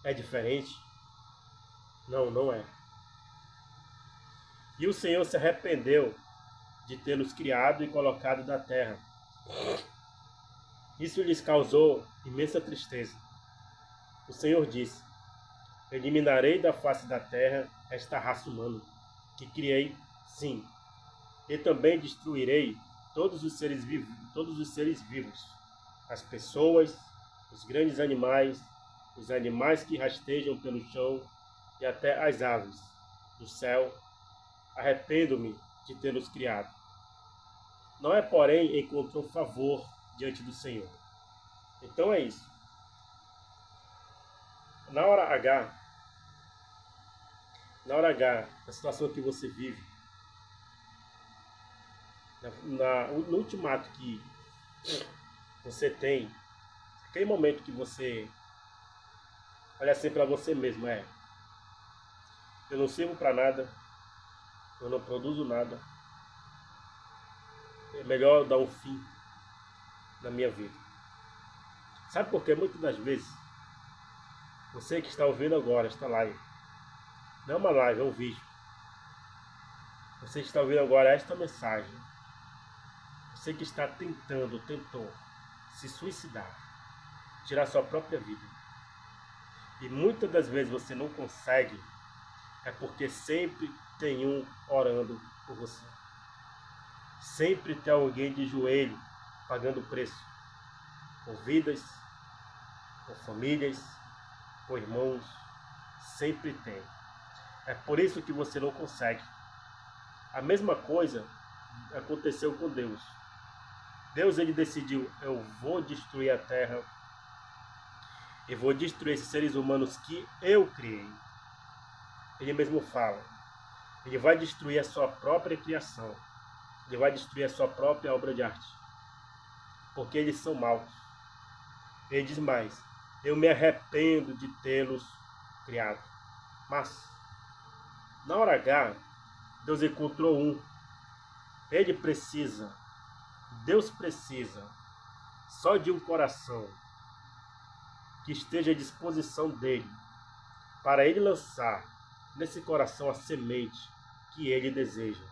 é diferente? Não, não é. E o Senhor se arrependeu de tê-los criado e colocado na terra. Isso lhes causou imensa tristeza. O Senhor disse: eliminarei da face da terra esta raça humana, que criei, sim, e também destruirei todos os seres vivos, as pessoas, os grandes animais, os animais que rastejam pelo chão e até as aves do céu. Arrependo-me de tê-los criado. Noé, porém, encontrou favor diante do Senhor. Então é isso. Na hora H, da situação que você vive, No ultimato que você tem, aquele momento que você olha assim para você mesmo, eu não sirvo para nada, eu não produzo nada, é melhor dar um fim na minha vida. Sabe por quê? Muitas das vezes, você que está ouvindo agora esta live, não é uma live, é um vídeo. Você que está ouvindo agora esta mensagem, você que está tentou se suicidar, tirar sua própria vida, e muitas das vezes você não consegue, é porque sempre tem um orando por você. Sempre tem alguém de joelho pagando preço por vidas, por famílias, por irmãos. Sempre tem. É por isso que você não consegue. A mesma coisa aconteceu com Deus. Deus, ele decidiu: eu vou destruir a terra, eu vou destruir esses seres humanos que eu criei. Ele mesmo fala: ele vai destruir a sua própria criação, ele vai destruir a sua própria obra de arte, porque eles são maus. Ele diz mais: eu me arrependo de tê-los criado. Mas, na hora H, Deus encontrou um. Deus precisa só de um coração que esteja à disposição dele, para ele lançar nesse coração a semente que ele deseja.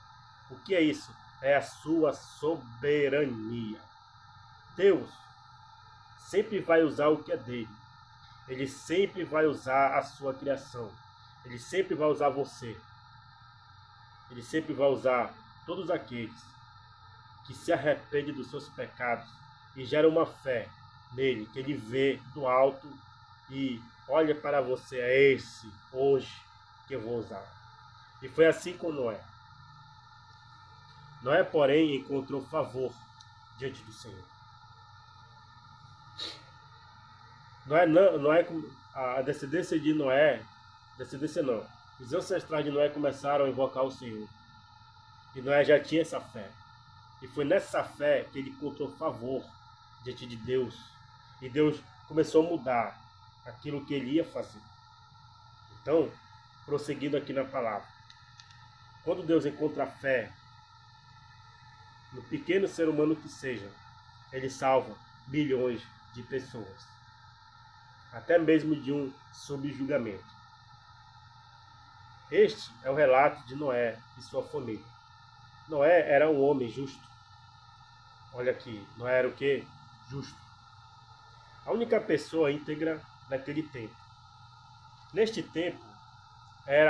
O que é isso? É a sua soberania. Deus sempre vai usar o que é dele. Ele sempre vai usar a sua criação. Ele sempre vai usar você. Ele sempre vai usar todos aqueles que se arrependem dos seus pecados e geram uma fé nele, que ele vê do alto e olha para você: é esse hoje que eu vou usar. E foi assim com Noé. Noé, porém, encontrou favor diante do Senhor. A descendência de Noé, os ancestrais de Noé começaram a invocar o Senhor. E Noé já tinha essa fé. E foi nessa fé que ele encontrou favor diante de Deus. E Deus começou a mudar aquilo que ele ia fazer. Então, prosseguindo aqui na palavra. Quando Deus encontra fé no pequeno ser humano que seja, ele salva milhões de pessoas. Até mesmo de um subjugamento. Este é o relato de Noé e sua família. Noé era um homem justo. Olha aqui, Noé era o quê? Justo. A única pessoa íntegra naquele tempo. Neste tempo,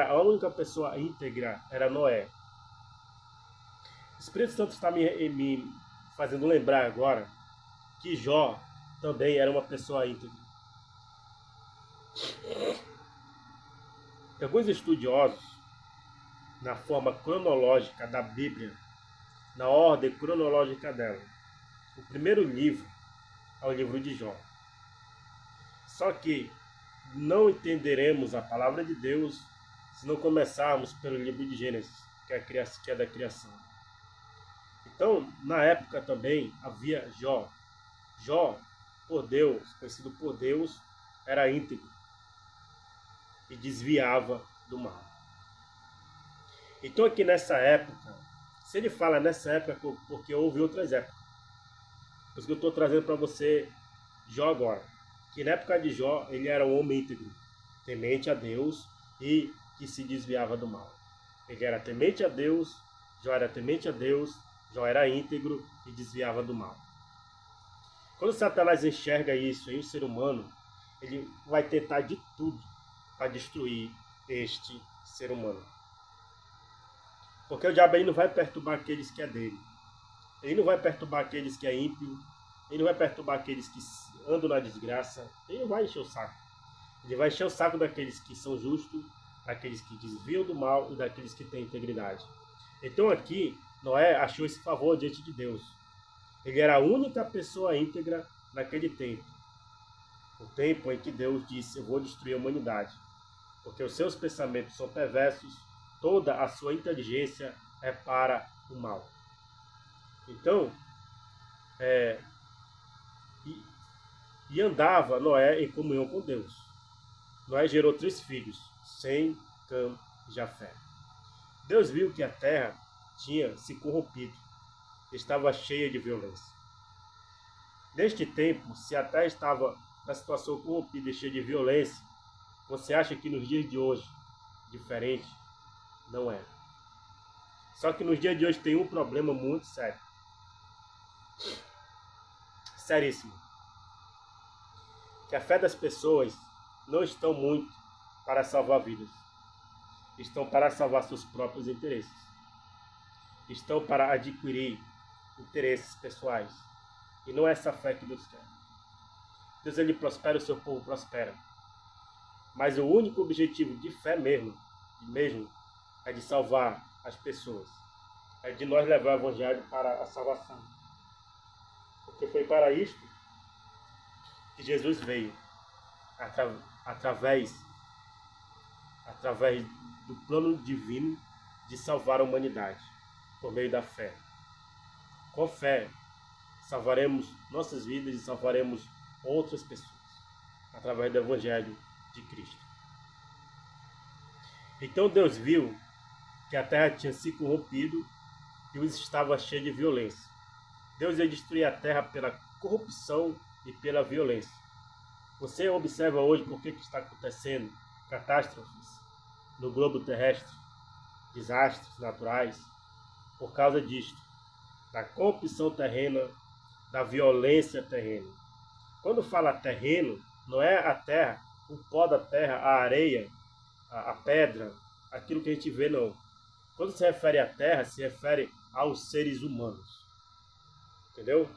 a única pessoa íntegra era Noé. O Espírito Santo está me fazendo lembrar agora que Jó também era uma pessoa íntegra. Alguns estudiosos, na forma cronológica da Bíblia, na ordem cronológica dela, o primeiro livro é o livro de Jó. Só que não entenderemos a palavra de Deus se não começarmos pelo livro de Gênesis, que é da criação. Então, na época também havia Jó. Jó, por Deus, conhecido por Deus, era íntegro e desviava do mal. Então aqui nessa época, se ele fala nessa época, porque houve outras épocas. Por isso que eu estou trazendo para você Jó agora. Que na época de Jó, ele era um homem íntegro, temente a Deus e que se desviava do mal. Ele era temente a Deus, Jó era temente a Deus, Jó era íntegro e desviava do mal. Quando Satanás enxerga isso em um ser humano, ele vai tentar de tudo para destruir este ser humano. Porque o diabo, ele não vai perturbar aqueles que é dele. Ele não vai perturbar aqueles que é ímpio. Ele não vai perturbar aqueles que andam na desgraça. Ele não vai encher o saco. Ele vai encher o saco daqueles que são justos, daqueles que desviam do mal e daqueles que têm integridade. Então aqui, Noé achou esse favor diante de Deus. Ele era a única pessoa íntegra naquele tempo. O tempo em que Deus disse: eu vou destruir a humanidade. Porque os seus pensamentos são perversos, toda a sua inteligência é para o mal. Então, e, e andava Noé em comunhão com Deus. Noé gerou 3 filhos, Sem, Cã e Jafé. Deus viu que a terra tinha se corrompido, estava cheia de violência. Neste tempo, se a terra estava na situação corrompida e cheia de violência, você acha que nos dias de hoje, diferente? Não é. Só que nos dias de hoje tem um problema muito sério. Seríssimo. Que a fé das pessoas não estão muito para salvar vidas. Estão para salvar seus próprios interesses. Estão para adquirir interesses pessoais. E não é essa fé que Deus quer. Deus, ele prospera, o seu povo prospera. Mas o único objetivo de fé mesmo é de salvar as pessoas. É de nós levar o evangelho para a salvação. Porque foi para isto que Jesus veio. Através do plano divino de salvar a humanidade. Por meio da fé. Com fé, salvaremos nossas vidas e salvaremos outras pessoas. Através do evangelho de Cristo. Então Deus viu que a terra tinha se corrompido e estava cheia de violência. Deus ia destruir a terra pela corrupção e pela violência. Você observa hoje por que está acontecendo catástrofes no globo terrestre, desastres naturais, por causa disto, da corrupção terrena, da violência terrena. Quando fala terreno, não é a terra, o pó da terra, a areia, a pedra, aquilo que a gente vê, não. Quando se refere à terra, se refere aos seres humanos. Entendeu?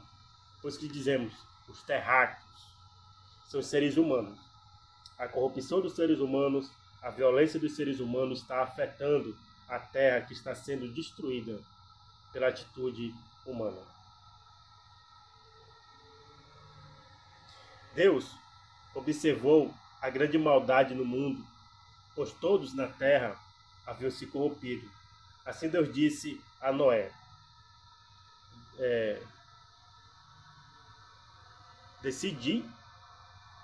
Por isso que dizemos, os terráqueos são os seres humanos. A corrupção dos seres humanos, a violência dos seres humanos está afetando a terra que está sendo destruída pela atitude humana. Deus observou a grande maldade no mundo, pois todos na terra haviam se corrompido. Assim Deus disse a Noé: decidi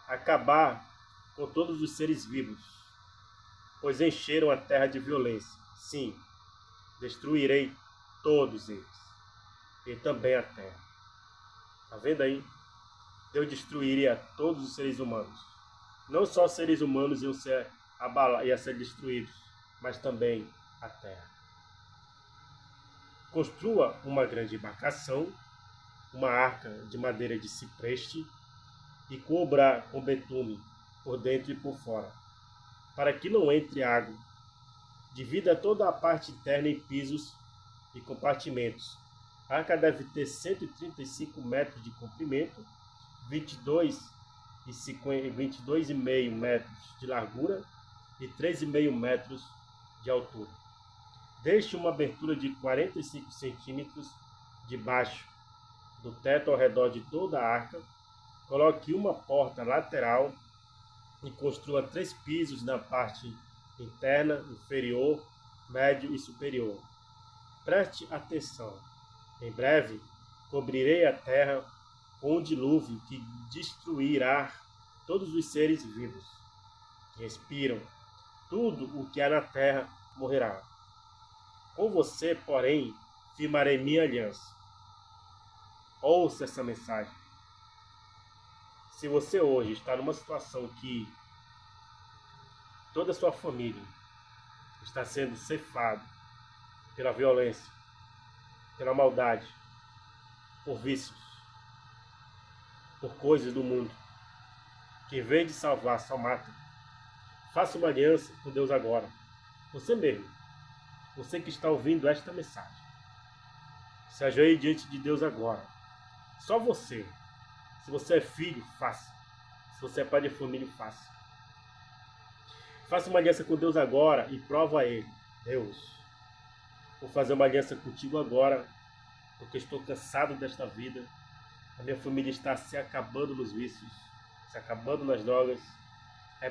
acabar com todos os seres vivos, pois encheram a terra de violência. Sim, destruirei todos eles, e também a terra. Está vendo aí? Deus destruiria todos os seres humanos. Não só os seres humanos iam ser destruídos, mas também a terra. Construa uma grande embarcação, uma arca de madeira de cipreste, e cubra com betume por dentro e por fora, para que não entre água. Divida toda a parte interna em pisos e compartimentos. A arca deve ter 135 metros de comprimento, 22,5 metros de largura e 3,5 metros de altura. Deixe uma abertura de 45 centímetros debaixo do teto ao redor de toda a arca. Coloque uma porta lateral e construa 3 pisos na parte interna, inferior, médio e superior. Preste atenção. Em breve, cobrirei a terra com um dilúvio que destruirá todos os seres vivos que respiram. Tudo o que há na terra morrerá. Com você, porém, firmarei minha aliança. Ouça essa mensagem. Se você hoje está numa situação que toda a sua família está sendo ceifada pela violência, pela maldade, por vícios, por coisas do mundo, que em vez de salvar, só mata, faça uma aliança com Deus agora. Você mesmo, você que está ouvindo esta mensagem, se ajoelhe diante de Deus agora. Só você. Se você é filho, faça. Se você é pai de família, faça. Faça uma aliança com Deus agora e prova a Ele. Deus, vou fazer uma aliança contigo agora, porque estou cansado desta vida. A minha família está se acabando nos vícios, se acabando nas drogas,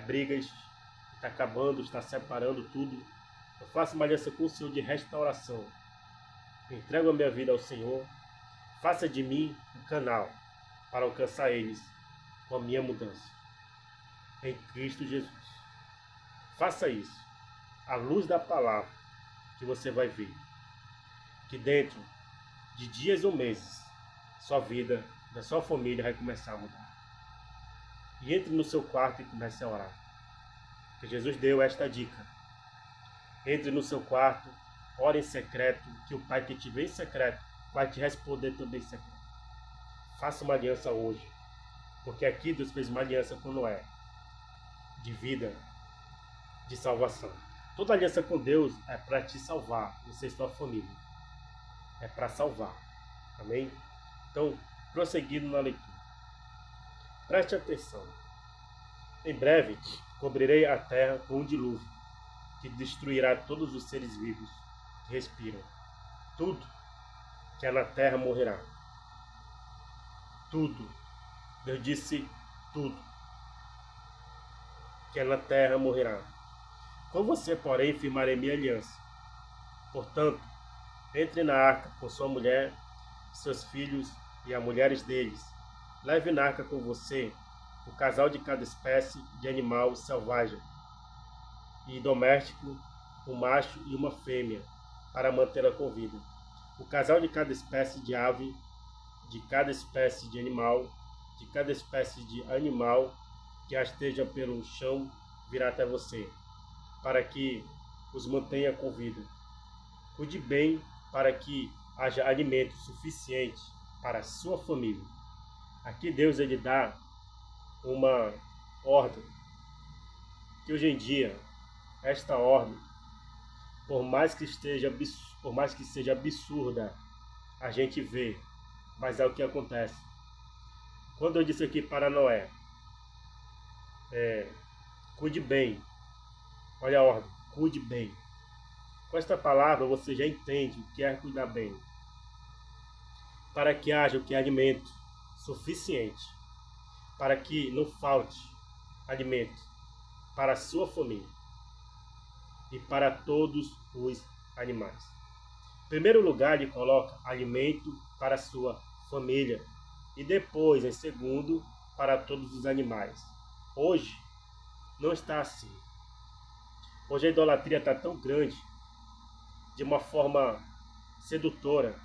brigas, está acabando, está separando tudo. Eu faço uma aliança com o Senhor de restauração. Entrego a minha vida ao Senhor Faça de mim um canal para alcançar eles com a minha mudança. Em Cristo Jesus. Faça isso. À luz da palavra que você vai ver. Que dentro de dias ou meses, sua vida, da sua família vai começar a mudar. E entre no seu quarto e comece a orar. Porque Jesus deu esta dica. Entre no seu quarto, ore em secreto, que o Pai que te vê em secreto vai te responder também em secreto. Faça uma aliança hoje. Porque aqui Deus fez uma aliança com Noé. De vida, de salvação. Toda aliança com Deus é para te salvar, você e sua família. É para salvar. Amém? Então, prosseguindo na leitura. Preste atenção. Em breve, cobrirei a terra com um dilúvio, que destruirá todos os seres vivos que respiram. Tudo que há na terra morrerá. Tudo. Deus disse tudo que há na terra morrerá. Com você, porém, firmarei minha aliança. Portanto, entre na arca com sua mulher, seus filhos e as mulheres deles. Leve na arca com você o casal de cada espécie de animal selvagem e doméstico, um macho e uma fêmea, para mantê-la com vida. O casal de cada espécie de ave, de cada espécie de animal que esteja pelo chão, virá até você, para que os mantenha com vida. Cuide bem para que haja alimento suficiente para a sua família. Aqui Deus ele dá uma ordem, que hoje em dia, esta ordem, por mais que seja absurda, a gente vê, mas é o que acontece. Quando eu disse aqui para Noé, cuide bem, olha a ordem, cuide bem. Com esta palavra você já entende o que é cuidar bem. Para que haja o que é alimento suficiente, para que não falte alimento para a sua família e para todos os animais. Em primeiro lugar, ele coloca alimento para a sua família e depois, em segundo, para todos os animais. Hoje, não está assim. Hoje a idolatria está tão grande, de uma forma sedutora,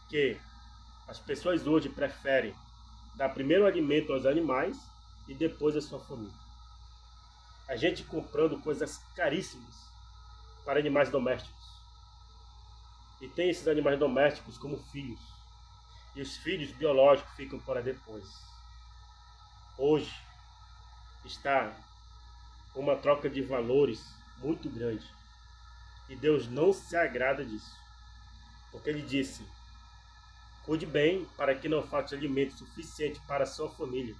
que as pessoas hoje preferem dar primeiro alimento aos animais e depois à sua família. A gente comprando coisas caríssimas para animais domésticos. E tem esses animais domésticos como filhos. E os filhos biológicos ficam para depois. Hoje está uma troca de valores muito grande. E Deus não se agrada disso. Porque Ele disse: cuide bem para que não falte alimento suficiente para a sua família.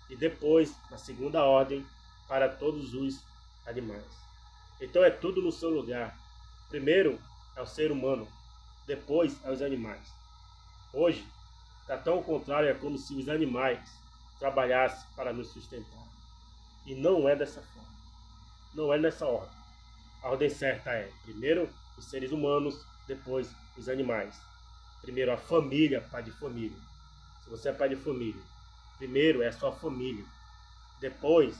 E depois, na segunda ordem, para todos os animais. Então é tudo no seu lugar. Primeiro é o ser humano, depois é os animais. Hoje está tão ao contrário, é como se os animais trabalhassem para nos sustentar. E não é dessa forma. Não é nessa ordem. A ordem certa é, primeiro, os seres humanos, depois, os animais. Primeiro, a família, pai de família. Se você é pai de família, primeiro é a sua família. Depois,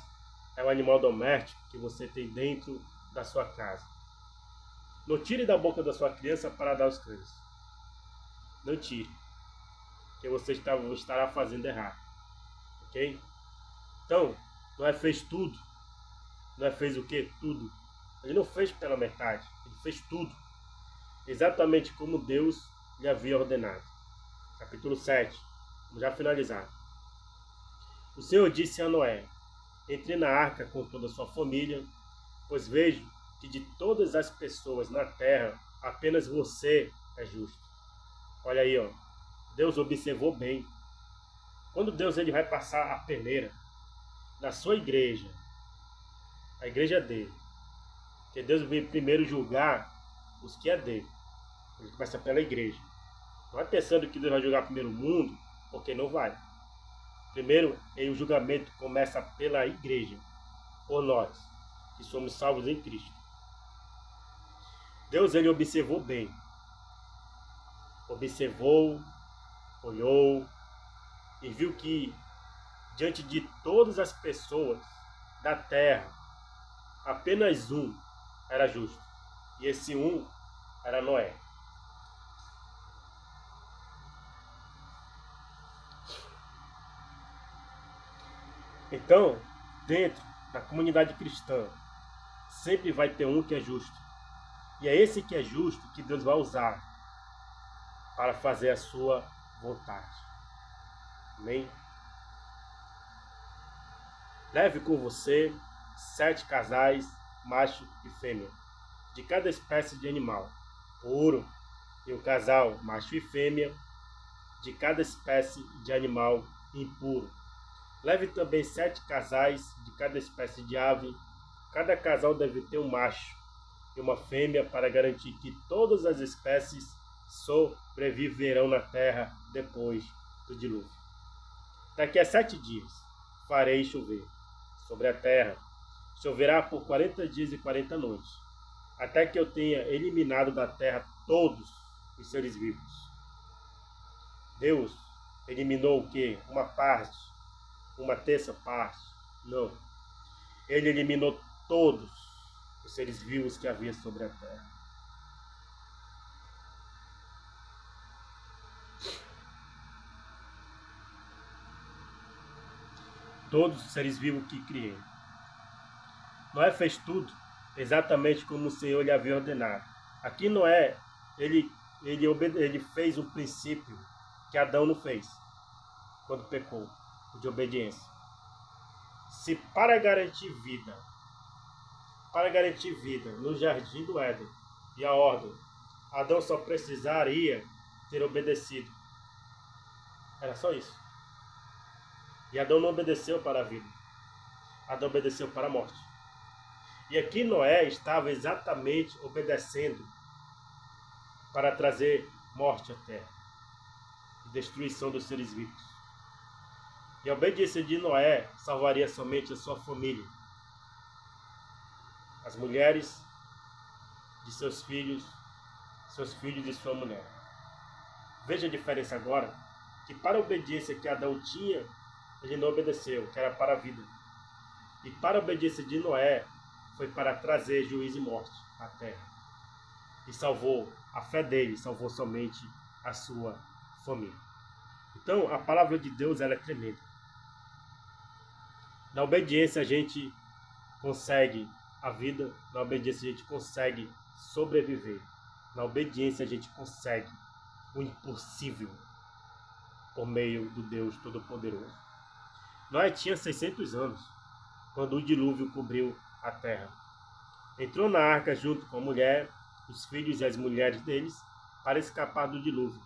é o animal doméstico que você tem dentro da sua casa. Não tire da boca da sua criança para dar aos cães. Não tire. Porque você estará fazendo errado. Ok? Então, Noé fez tudo. Noé fez o quê? Tudo. Ele não fez pela metade. Ele fez tudo. Exatamente como Deus lhe havia ordenado. Capítulo 7. Vamos já finalizar. O Senhor disse a Noé: entre na arca com toda a sua família, pois vejo que de todas as pessoas na terra, apenas você é justo. Olha aí, ó. Deus observou bem. Quando Deus ele vai passar a peneira na sua igreja, a igreja dele, que Deus veio primeiro julgar os que é dele. Ele começa pela igreja. Não é pensando que Deus vai julgar primeiro o mundo, porque não vai. Primeiro, o julgamento começa pela igreja, por nós, que somos salvos em Cristo. Deus ele observou bem. Observou olhou e viu que diante de todas as pessoas da terra, apenas um era justo. E esse um era Noé. Então, dentro da comunidade cristã, sempre vai ter um que é justo. E é esse que é justo que Deus vai usar para fazer a sua vontade. Amém? Leve com você 7 casais, macho e fêmea, de cada espécie de animal, puro, e um casal, macho e fêmea, de cada espécie de animal impuro. Leve também 7 casais de cada espécie de ave. Cada casal deve ter um macho e uma fêmea para garantir que todas as espécies sobreviverão na terra depois do dilúvio. Daqui a 7 dias farei chover sobre a terra. Choverá por 40 dias e 40 noites, até que eu tenha eliminado da terra todos os seres vivos. Deus eliminou o quê? Uma parte, uma terça parte? Não. Ele eliminou todos os seres vivos que havia sobre a terra. Todos os seres vivos que criei. Noé fez tudo exatamente como o Senhor lhe havia ordenado. Aqui Noé, ele fez um princípio que Adão não fez quando pecou, de obediência. Se para garantir vida no jardim do Éden e a ordem, Adão só precisaria ter obedecido. Era só isso. E Adão não obedeceu para a vida. Adão obedeceu para a morte. E aqui Noé estava exatamente obedecendo para trazer morte à terra e destruição dos seres vivos. E a obediência de Noé salvaria somente a sua família, as mulheres de seus filhos e sua mulher. Veja a diferença agora, que para a obediência que Adão tinha, ele não obedeceu, que era para a vida. E para a obediência de Noé, foi para trazer juízo e morte à terra. E salvou a fé dele, salvou somente a sua família. Então, a palavra de Deus, ela é tremenda. Na obediência a gente consegue a vida, na obediência a gente consegue sobreviver. Na obediência a gente consegue o impossível por meio do Deus Todo-Poderoso. Noé tinha 600 anos quando o dilúvio cobriu a terra. Entrou na arca junto com a mulher, os filhos e as mulheres deles, para escapar do dilúvio.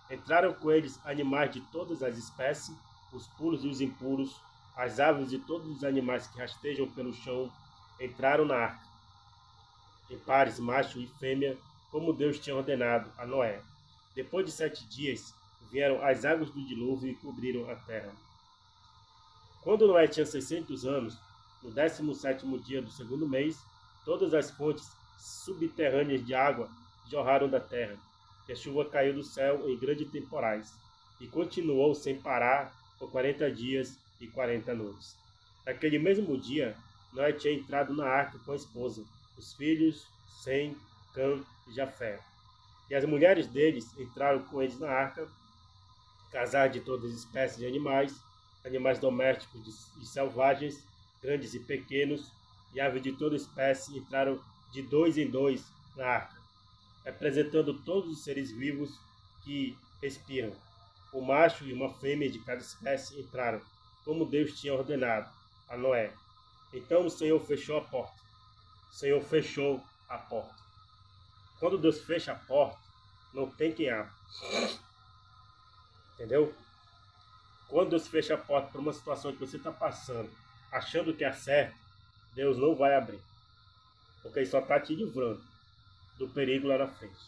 Entraram com eles animais de todas as espécies, os puros e os impuros, as aves e todos os animais que rastejam pelo chão entraram na arca, em pares, macho e fêmea, como Deus tinha ordenado a Noé. Depois de 7 dias, vieram as águas do dilúvio e cobriram a terra. Quando Noé tinha 600 anos, no 17º dia do 2º mês, todas as fontes subterrâneas de água jorraram da terra, e a chuva caiu do céu em grandes temporais, e continuou sem parar por 40 dias e 40 noites. Naquele mesmo dia, Noé tinha entrado na arca com a esposa, os filhos, Sem, Cã e Jafé. E as mulheres deles entraram com eles na arca, casais de todas as espécies de animais, animais domésticos e selvagens, grandes e pequenos, e aves de toda espécie entraram de 2 em 2 na arca, representando todos os seres vivos que respiram. O macho e uma fêmea de cada espécie entraram, como Deus tinha ordenado a Noé. Então o Senhor fechou a porta. O Senhor fechou a porta. Quando Deus fecha a porta, não tem quem abra. Entendeu? Quando Deus fecha a porta para uma situação que você está passando, achando que é certo, Deus não vai abrir. Porque Ele só está te livrando do perigo lá na frente.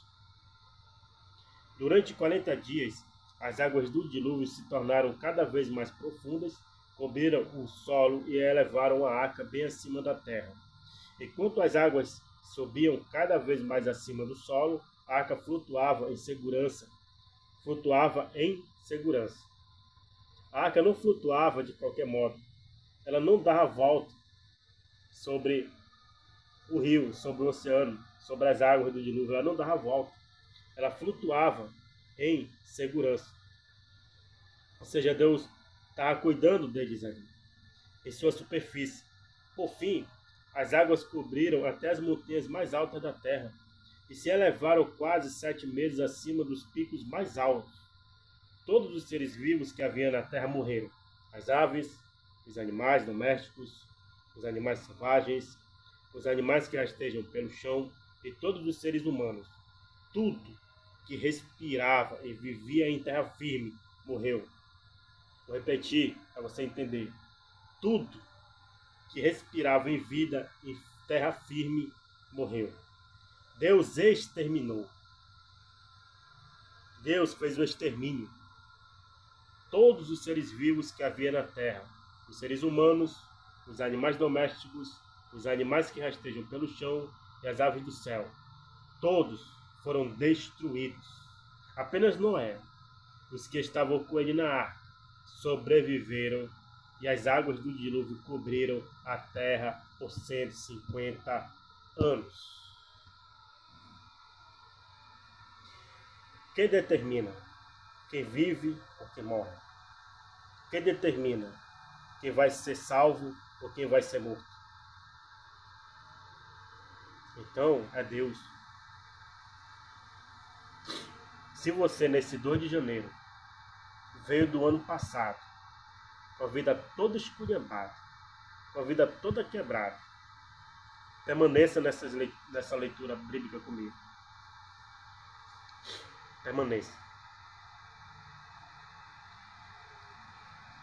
Durante 40 dias, as águas do dilúvio se tornaram cada vez mais profundas, cobriram o solo e elevaram a arca bem acima da terra. Enquanto as águas subiam cada vez mais acima do solo, a arca flutuava em segurança. A arca não flutuava de qualquer modo. Ela não dava volta sobre o rio, sobre o oceano, sobre as águas do dilúvio. Ela não dava volta. Ela flutuava em segurança. Ou seja, Deus estava cuidando deles ali, em sua superfície. Por fim, as águas cobriram até as montanhas mais altas da terra e se elevaram quase 7 meses acima dos picos mais altos. Todos os seres vivos que havia na terra morreram. As aves, os animais domésticos, os animais selvagens, os animais que rastejam pelo chão e todos os seres humanos. Tudo que respirava e vivia em terra firme morreu. Vou repetir para você entender. Tudo que respirava em vida em terra firme morreu. Deus exterminou. Deus fez o extermínio. Todos os seres vivos que havia na terra, os seres humanos, os animais domésticos, os animais que rastejam pelo chão e as aves do céu, todos foram destruídos. Apenas Noé, os que estavam com ele na arca, sobreviveram e as águas do dilúvio cobriram a terra por 150 anos. Quem determina quem vive ou quem morre? Quem determina quem vai ser salvo ou quem vai ser morto? Então, é Deus. Se você, nesse 2 de janeiro, veio do ano passado, com a vida toda esculhambada, com a vida toda quebrada, permaneça nessa leitura bíblica comigo. Permaneça.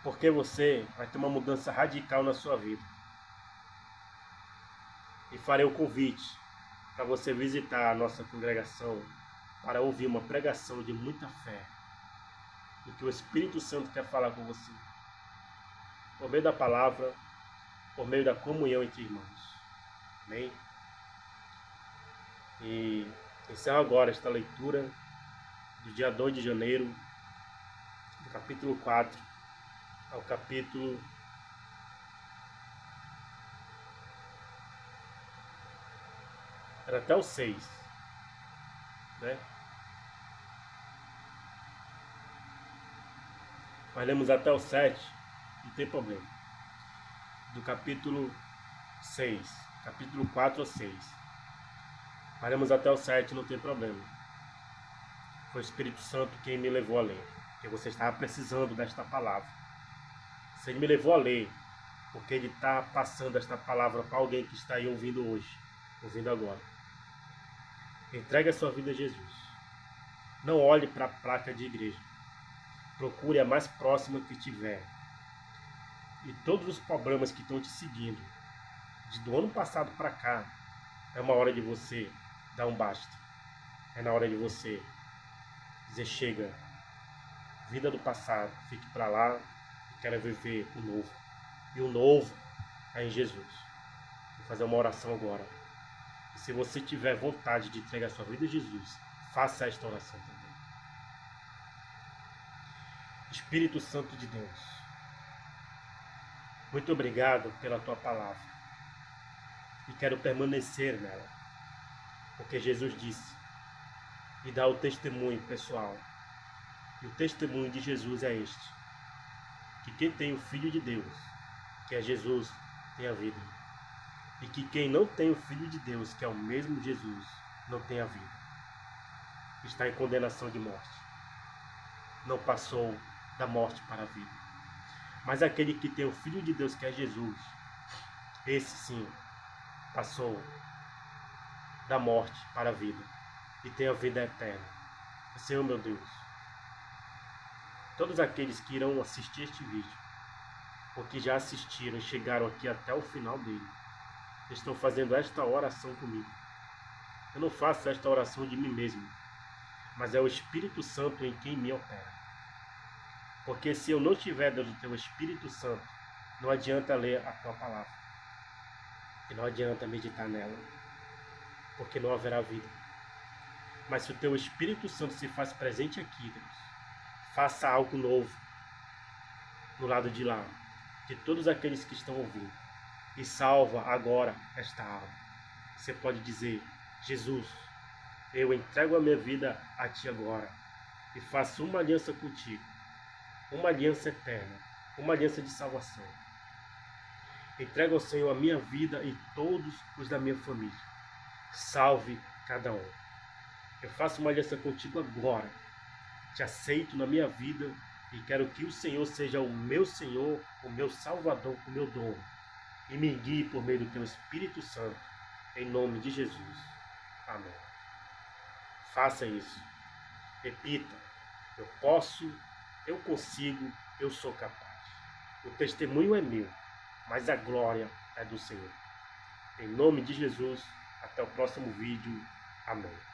Porque você vai ter uma mudança radical na sua vida. E farei o convite para você visitar a nossa congregação para ouvir uma pregação de muita fé do que o Espírito Santo quer falar com você. Por meio da palavra, por meio da comunhão entre irmãos. Amém? E encerro agora esta leitura do dia 2 de janeiro, do capítulo 4 ao capítulo era até o 6, né? Mas lemos até o 7, não tem problema. Do capítulo 6, capítulo 4 ao 6. Paramos até o 7, não tem problema. Foi o Espírito Santo quem me levou a ler, porque você estava precisando desta palavra. Se ele me levou a ler, porque ele está passando esta palavra para alguém que está aí ouvindo hoje, ouvindo agora. Entregue a sua vida a Jesus. Não olhe para a placa de igreja. Procure a mais próxima que tiver. E todos os problemas que estão te seguindo, do ano passado para cá, é uma hora de você dar um basta. É na hora de você dizer chega. Vida do passado, fique para lá. Quero viver o novo. E o novo é em Jesus. Vou fazer uma oração agora. E se você tiver vontade de entregar a sua vida a Jesus, faça esta oração também. Espírito Santo de Deus, muito obrigado pela tua palavra. E quero permanecer nela. Porque Jesus disse, e dá o testemunho pessoal. E o testemunho de Jesus é este: que quem tem o Filho de Deus, que é Jesus, tem a vida. E que quem não tem o Filho de Deus, que é o mesmo Jesus, não tem a vida. Está em condenação de morte. Não passou da morte para a vida. Mas aquele que tem o Filho de Deus, que é Jesus, esse sim, passou da morte para a vida. E tem a vida eterna. Senhor meu Deus, todos aqueles que irão assistir este vídeo, ou que já assistiram e chegaram aqui até o final dele, estão fazendo esta oração comigo. Eu não faço esta oração de mim mesmo, mas é o Espírito Santo em quem me opera. Porque se eu não tiver Deus, o teu Espírito Santo, não adianta ler a tua palavra. E não adianta meditar nela, porque não haverá vida. Mas se o teu Espírito Santo se faz presente aqui, Deus, Faça algo novo no lado de lá, de todos aqueles que estão ouvindo. E salva agora esta alma. Você pode dizer: Jesus, eu entrego a minha vida a Ti agora e faço uma aliança contigo, uma aliança eterna, uma aliança de salvação. Entrego ao Senhor a minha vida e todos os da minha família. Salve cada um. Eu faço uma aliança contigo agora. Te aceito na minha vida e quero que o Senhor seja o meu Senhor, o meu Salvador, o meu dono. E me guie por meio do Teu Espírito Santo. Em nome de Jesus. Amém. Faça isso. Repita. Eu posso, eu consigo, eu sou capaz. O testemunho é meu, mas a glória é do Senhor. Em nome de Jesus, até o próximo vídeo. Amém.